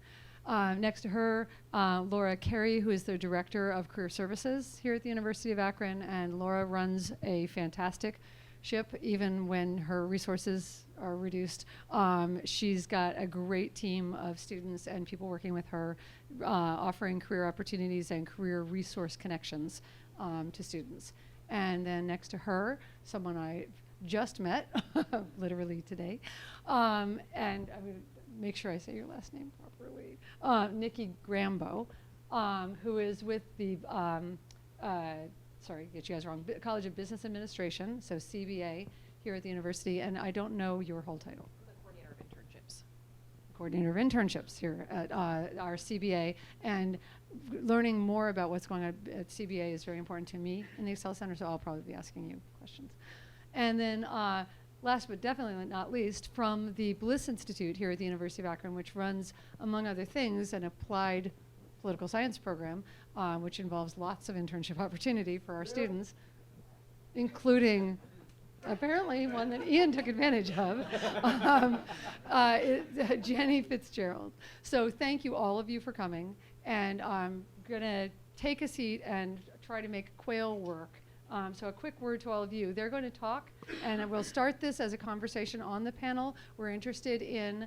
Next to her, Laura Carey, who is the Director of Career Services here at the University of Akron, and Laura runs a fantastic ship, even when her resources are reduced. She's got a great team of students and people working with her, offering career opportunities and career resource connections to students. And then next to her, someone I just met, literally today, and I'm going to make sure I say your last name properly, Nikki Grambo, who is with the sorry, get you guys wrong, College of Business Administration, so CBA, here at the university, and I don't know your whole title. The coordinator of internships. Coordinator of internships here at our CBA, and learning more about what's going on at CBA is very important to me in the Excel Center, so I'll probably be asking you questions. And then last but definitely not least, from the Bliss Institute here at the University of Akron, which runs, among other things, an applied political science program, which involves lots of internship opportunity for our students, including apparently one that Ian took advantage of, Jenny Fitzgerald. So thank you all of you for coming, and I'm gonna take a seat and try to make quail work. So a quick word to all of you. They're going to talk, and we'll start this as a conversation on the panel. We're interested in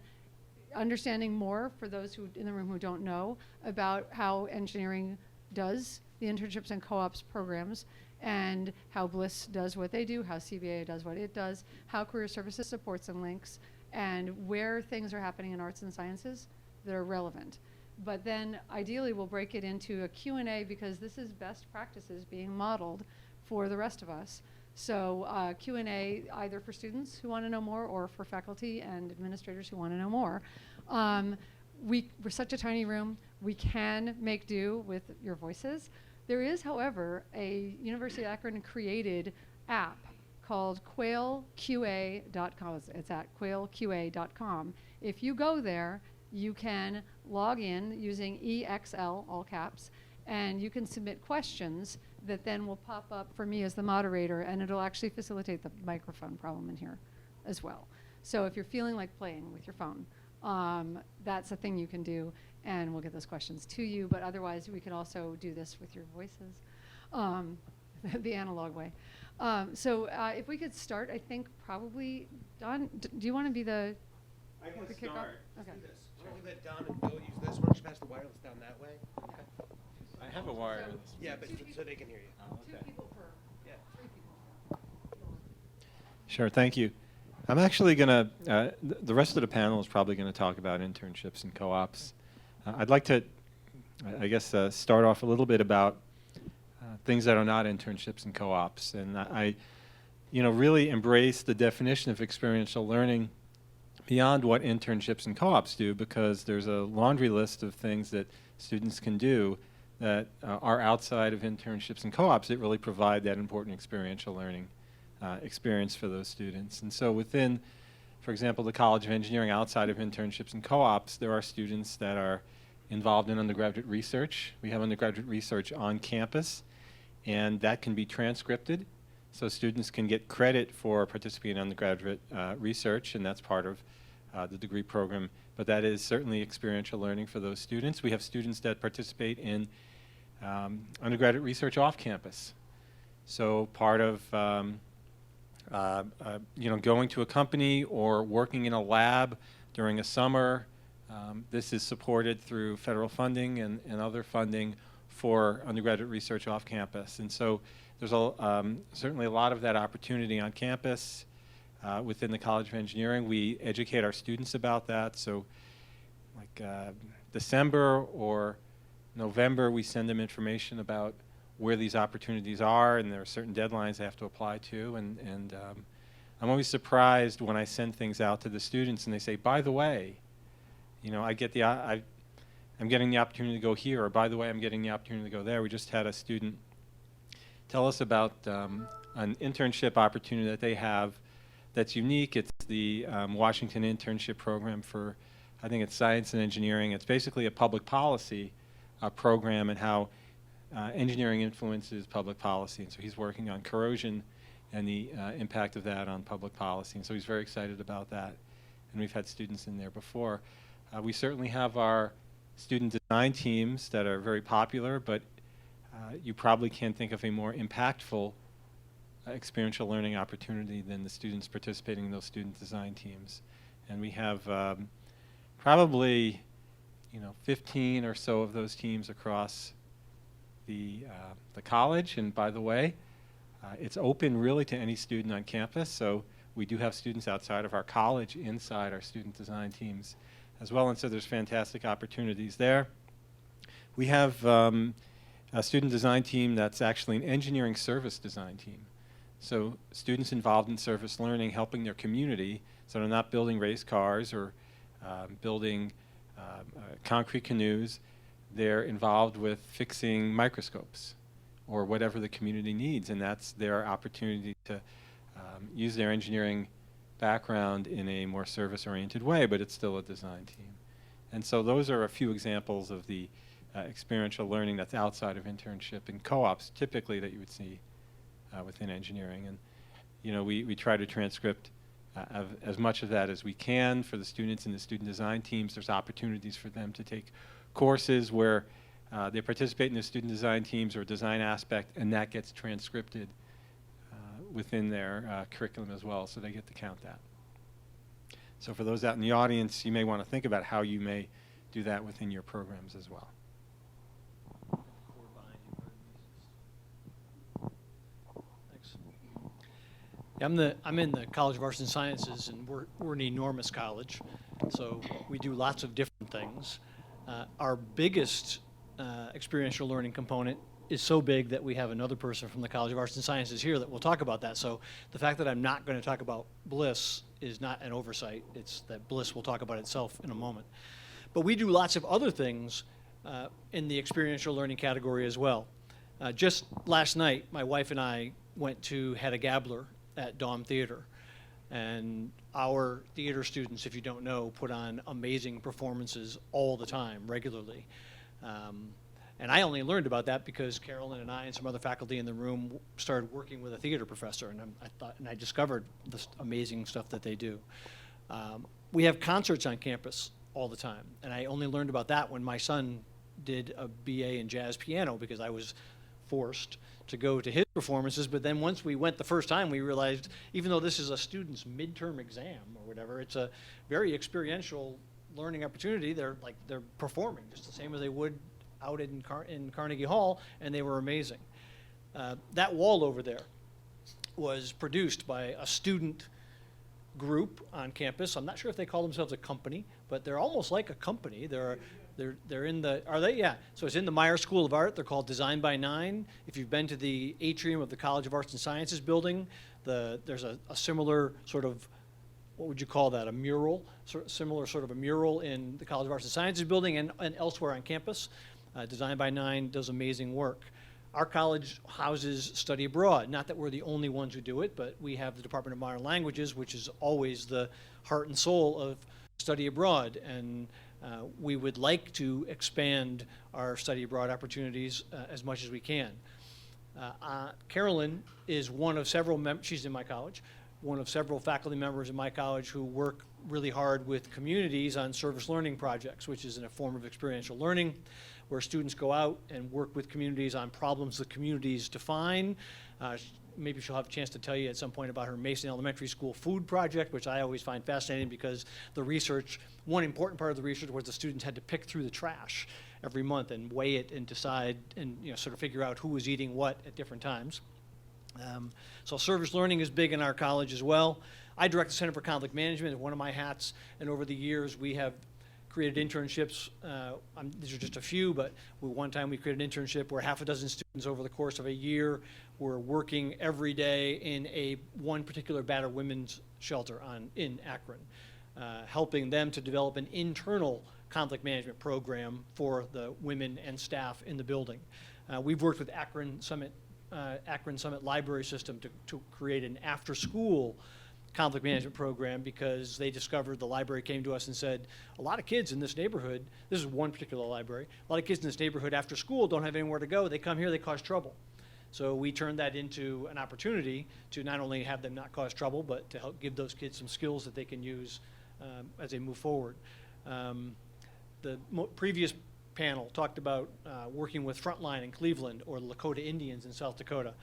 understanding more, for those who in the room who don't know, about how engineering does the internships and co-ops programs, and how Bliss does what they do, how CBA does what it does, how Career Services supports and links, and where things are happening in arts and sciences that are relevant. But then ideally we'll break it into a Q&A, because this is best practices being modeled for the rest of us. So Q&A either for students who want to know more or for faculty and administrators who want to know more. We're such a tiny room. We can make do with your voices. There is, however, a University of Akron created app called quailqa.com. It's at quailqa.com. If you go there, you can log in using EXL, all caps, and you can submit questions that then will pop up for me as the moderator, and it'll actually facilitate the microphone problem in here as well. So if you're feeling like playing with your phone, that's a thing you can do, and we'll get those questions to you, but otherwise we can also do this with your voices, the analog way. So if we could start, I think probably, Don, do you want to be the I can kickoff? start. Okay. Let's do this. Why don't we let Don and Bill use this? Why don't you pass the wireless down that way? Okay. I have a wireless. Yeah, but so they can hear you. Oh, okay. 2 people per, Yeah. 3 people. Sure, thank you. I'm actually going to, the rest of the panel is probably going to talk about internships and co-ops. I'd like to, I guess, start off a little bit about things that are not internships and co-ops. And I really embrace the definition of experiential learning beyond what internships and co-ops do, because there's a laundry list of things that students can do that are outside of internships and co-ops that really provide that important experiential learning experience for those students. And so within, for example, the College of Engineering, outside of internships and co-ops, there are students that are involved in undergraduate research. We have undergraduate research on campus, and that can be transcripted. So students can get credit for participating in undergraduate research, and that's part of the degree program. But that is certainly experiential learning for those students. We have students that participate in undergraduate research off campus. So part of going to a company or working in a lab during a summer, this is supported through federal funding and other funding for undergraduate research off campus. And so there's certainly a lot of that opportunity on campus within the College of Engineering. We educate our students about that. So like December or November, we send them information about where these opportunities are, and there are certain deadlines they have to apply to. And I'm always surprised when I send things out to the students and they say, by the way, I get I'm getting the opportunity to go here, or by the way, I'm getting the opportunity to go there. We just had a student tell us about an internship opportunity that they have that's unique. It's the Washington Internship Program for, I think it's science and engineering. It's basically a public policy program and how engineering influences public policy. And so he's working on corrosion and the impact of that on public policy. And so he's very excited about that. And we've had students in there before. We certainly have our student design teams that are very popular, but you probably can't think of a more impactful experiential learning opportunity than the students participating in those student design teams. And we have probably 15 or so of those teams across the college. And by the way, it's open really to any student on campus, so we do have students outside of our college inside our student design teams as well, and so there's fantastic opportunities there. We have a student design team that's actually an engineering service design team. So students involved in service learning, helping their community, so they're not building race cars or building concrete canoes. They're involved with fixing microscopes or whatever the community needs, and that's their opportunity to use their engineering background in a more service-oriented way, but it's still a design team. And so those are a few examples of the experiential learning that's outside of internship and co-ops typically that you would see within engineering. And we try to transcript as much of that as we can for the students in the student design teams. There's opportunities for them to take courses where they participate in the student design teams or design aspect, and that gets transcripted within their curriculum as well, so they get to count that. So for those out in the audience, you may want to think about how you may do that within your programs as well. Thanks. I'm in the College of Arts and Sciences, and we're an enormous college, so we do lots of different things. Our biggest experiential learning component is so big that we have another person from the College of Arts and Sciences here that will talk about that. So the fact that I'm not going to talk about Bliss is not an oversight. It's that Bliss will talk about itself in a moment. But we do lots of other things in the experiential learning category as well. Just last night, my wife and I went to Hedda Gabler at Dawn Theater. And our theater students, if you don't know, put on amazing performances all the time, regularly. And I only learned about that because Carolyn and I and some other faculty in the room started working with a theater professor, and I discovered this amazing stuff that they do. We have concerts on campus all the time, and I only learned about that when my son did a BA in jazz piano because I was forced to go to his performances. But then once we went the first time, we realized even though this is a student's midterm exam or whatever, it's a very experiential learning opportunity. They're performing just the same as they would out in Carnegie Hall, and they were amazing. That wall over there was produced by a student group on campus. I'm not sure if they call themselves a company, but they're almost like a company. They're in the, are they? Yeah. So it's in the Meyer School of Art. They're called Design by Nine. If you've been to the atrium of the College of Arts and Sciences building, there's a similar sort of, what would you call that, a mural, similar sort of a mural in the College of Arts and Sciences building and elsewhere on campus. Design by Nine does amazing work. Our college houses study abroad. Not that we're the only ones who do it, but we have the Department of Modern Languages, which is always the heart and soul of study abroad. And we would like to expand our study abroad opportunities as much as we can. Carolyn is one of several she's in my college, one of several faculty members in my college who work really hard with communities on service learning projects, which is in a form of experiential learning, where students go out and work with communities on problems the communities define. Maybe she'll have a chance to tell you at some point about her Mason Elementary School food project, which I always find fascinating because the research, one important part of the research was the students had to pick through the trash every month and weigh it and decide and sort of figure out who was eating what at different times. So service learning is big in our college as well. I direct the Center for Conflict Management, it's one of my hats, and over the years we have created internships. These are just a few, but one time we created an internship where half a dozen students over the course of a year were working every day in one particular battered women's shelter in Akron, helping them to develop an internal conflict management program for the women and staff in the building. We've worked with Akron Summit Library System to create an after-school conflict management program because they discovered, the library came to us and said, a lot of kids in this neighborhood, this is one particular library, a lot of kids in this neighborhood after school don't have anywhere to go. They come here, they cause trouble. So we turned that into an opportunity to not only have them not cause trouble, but to help give those kids some skills that they can use as they move forward. The previous panel talked about working with Frontline in Cleveland or the Lakota Indians in South Dakota.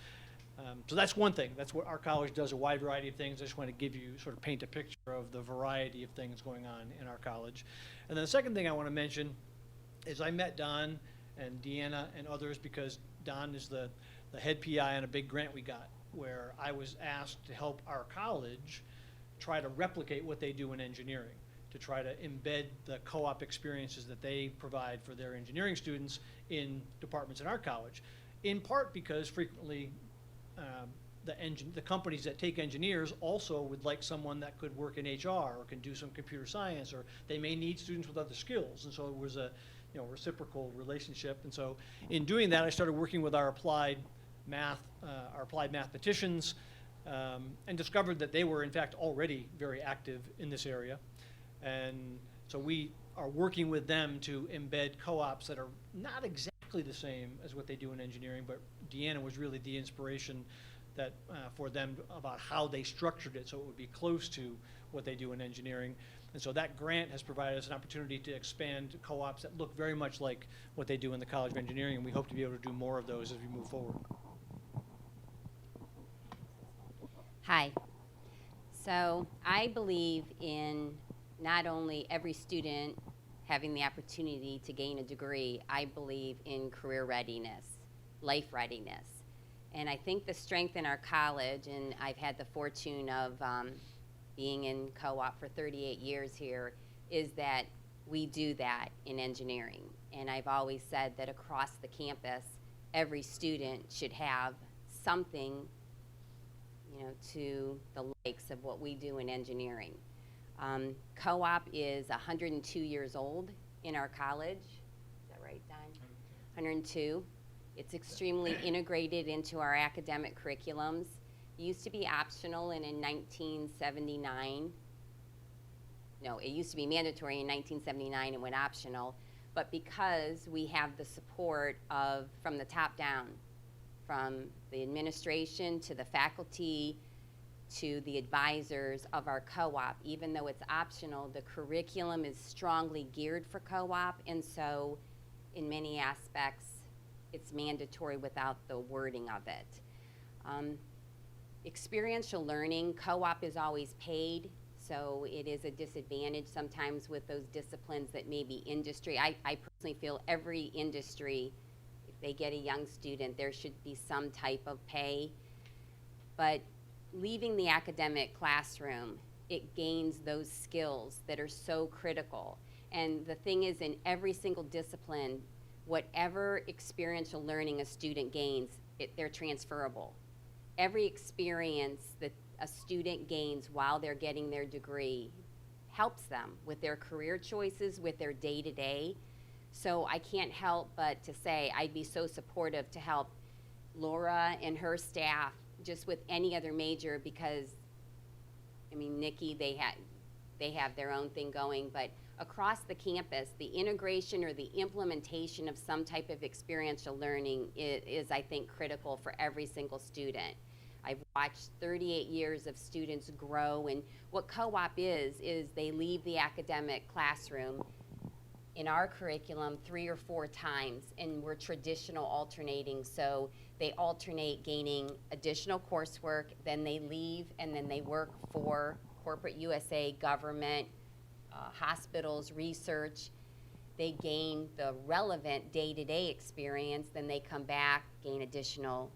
So that's one thing. That's what our college does, a wide variety of things. I just want to give you, sort of paint a picture of the variety of things going on in our college. And then the second thing I want to mention is I met Don and Deanna and others because Don is the head PI on a big grant we got where I was asked to help our college try to replicate what they do in engineering, to try to embed the co-op experiences that they provide for their engineering students in departments in our college, in part because frequently the companies that take engineers also would like someone that could work in HR or can do some computer science, or they may need students with other skills. And so it was a reciprocal relationship. And so in doing that, I started working with our applied mathematicians and discovered that they were in fact already very active in this area. And so we are working with them to embed co-ops that are not exactly the same as what they do in engineering, but Deanna was really the inspiration that for them about how they structured it so it would be close to what they do in engineering. And so that grant has provided us an opportunity to expand co-ops that look very much like what they do in the College of Engineering, and we hope to be able to do more of those as we move forward. Hi. So I believe in not only every student having the opportunity to gain a degree, I believe in career readiness, life readiness. And I think the strength in our college, and I've had the fortune of being in co-op for 38 years here, is that we do that in engineering. And I've always said that across the campus, every student should have something, to the likes of what we do in engineering. Co-op is 102 years old in our college. Is that right, Don? 102. It's extremely integrated into our academic curriculums. It used to be optional, and in 1979, no, it used to be mandatory in 1979 and went optional, but because we have the support from the top down, from the administration to the faculty to the advisors of our co-op, even though it's optional, the curriculum is strongly geared for co-op, and so in many aspects, it's mandatory without the wording of it. Experiential learning, co-op is always paid, so it is a disadvantage sometimes with those disciplines that may be industry. I personally feel every industry, if they get a young student, there should be some type of pay. But leaving the academic classroom, it gains those skills that are so critical. And the thing is, in every single discipline, whatever experiential learning a student gains, they're transferable. Every experience that a student gains while they're getting their degree helps them with their career choices, with their day-to-day. So I can't help but to say I'd be so supportive to help Laura and her staff just with any other major, because, I mean, Nikki, they have their own thing going, but across the campus, the integration or the implementation of some type of experiential learning is I think, critical for every single student. I've watched 38 years of students grow, and what co-op is they leave the academic classroom in our curriculum 3 or 4 times, and we're traditional alternating, so they alternate gaining additional coursework, then they leave, and then they work for corporate USA, government, hospitals, research. They gain the relevant day-to-day experience, then they come back, gain additional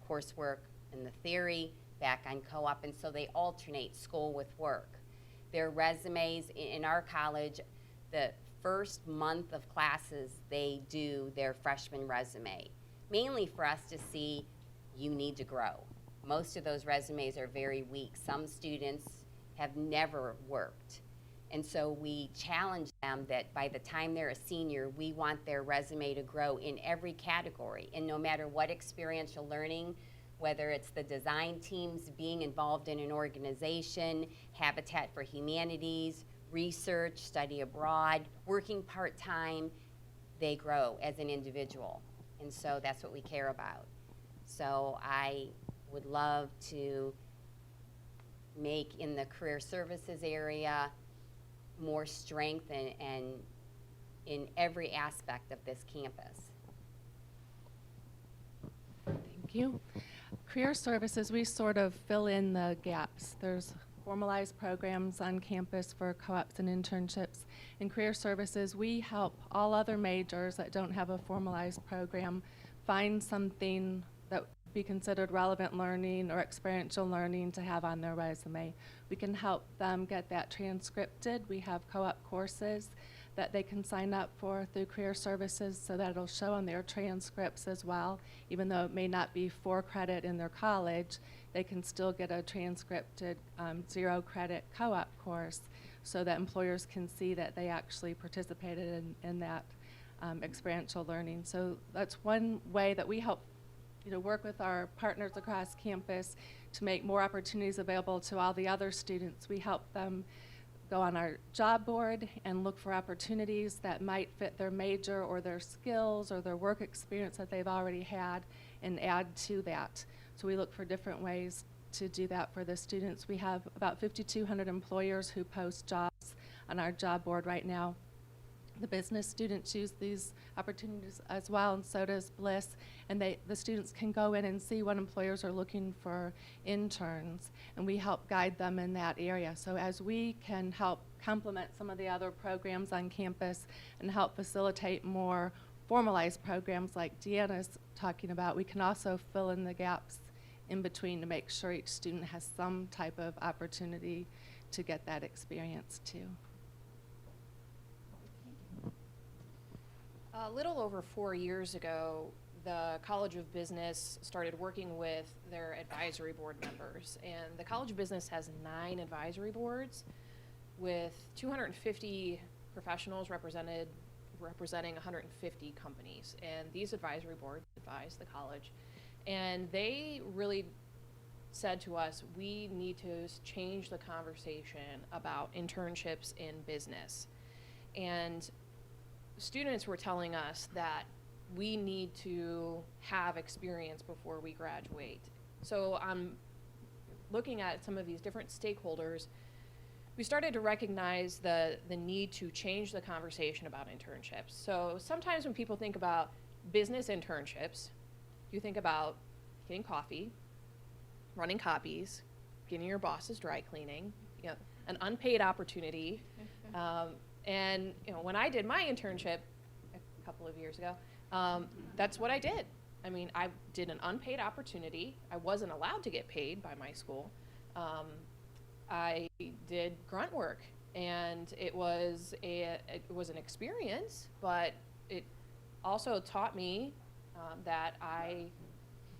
coursework in the theory, back on co-op, and so they alternate school with work. Their resumes in our college, the first month of classes, they do their freshman resume, mainly for us to see you need to grow. Most of those resumes are very weak. Some students have never worked. And so we challenge them that by the time they're a senior, we want their resume to grow in every category. And no matter what experiential learning, whether it's the design teams being involved in an organization, Habitat for Humanities, research, study abroad, working part-time, they grow as an individual. And so that's what we care about. So I would love to make in the career services area more strength and in every aspect of this campus. Thank you. Career services, we sort of fill in the gaps. There's formalized programs on campus for co-ops and internships. In career services, we help all other majors that don't have a formalized program find something that would be considered relevant learning or experiential learning to have on their resume. We can help them get that transcripted. We have co-op courses that they can sign up for through career services, so that it'll show on their transcripts as well. Even though it may not be 4 credit in their college, they can still get a transcripted 0 credit co-op course, so that employers can see that they actually participated in that experiential learning. So that's one way that we help work with our partners across campus to make more opportunities available to all the other students. We help them go on our job board and look for opportunities that might fit their major or their skills or their work experience that they've already had, and add to that. So we look for different ways to do that for the students. We have about 5,200 employers who post jobs on our job board right now. The business students use these opportunities as well, and so does Bliss. And the students can go in and see what employers are looking for interns, and we help guide them in that area. So as we can help complement some of the other programs on campus and help facilitate more formalized programs like Deanna's talking about, we can also fill in the gaps in between to make sure each student has some type of opportunity to get that experience too. A little over 4 years ago, the College of Business started working with their advisory board members. And the College of Business has 9 advisory boards with 250 professionals representing 150 companies. And these advisory boards advise the college. And they really said to us, we need to change the conversation about internships in business. And students were telling us that we need to have experience before we graduate. So I'm looking at some of these different stakeholders. We started to recognize the need to change the conversation about internships. So sometimes when people think about business internships, you think about getting coffee, running copies, getting your boss's dry cleaning, an unpaid opportunity. And when I did my internship a couple of years ago, that's what I did. I mean, I did an unpaid opportunity. I wasn't allowed to get paid by my school. I did grunt work, and it was an experience, but it also taught me that I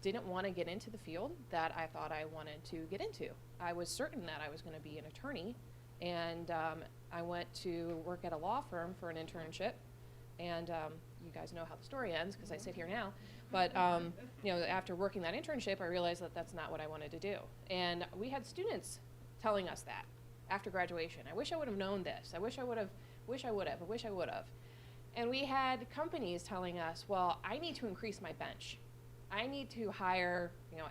didn't want to get into the field that I thought I wanted to get into. I was certain that I was going to be an attorney, and I went to work at a law firm for an internship, and you guys know how the story ends because I sit here now. But you know, after working that internship, I realized that that's not what I wanted to do. And we had students telling us that after graduation. I wish I would have known this. I wish I would have. Wish I would have. I wish I would have. And we had companies telling us, well, I need to increase my bench. I need to hire, you know,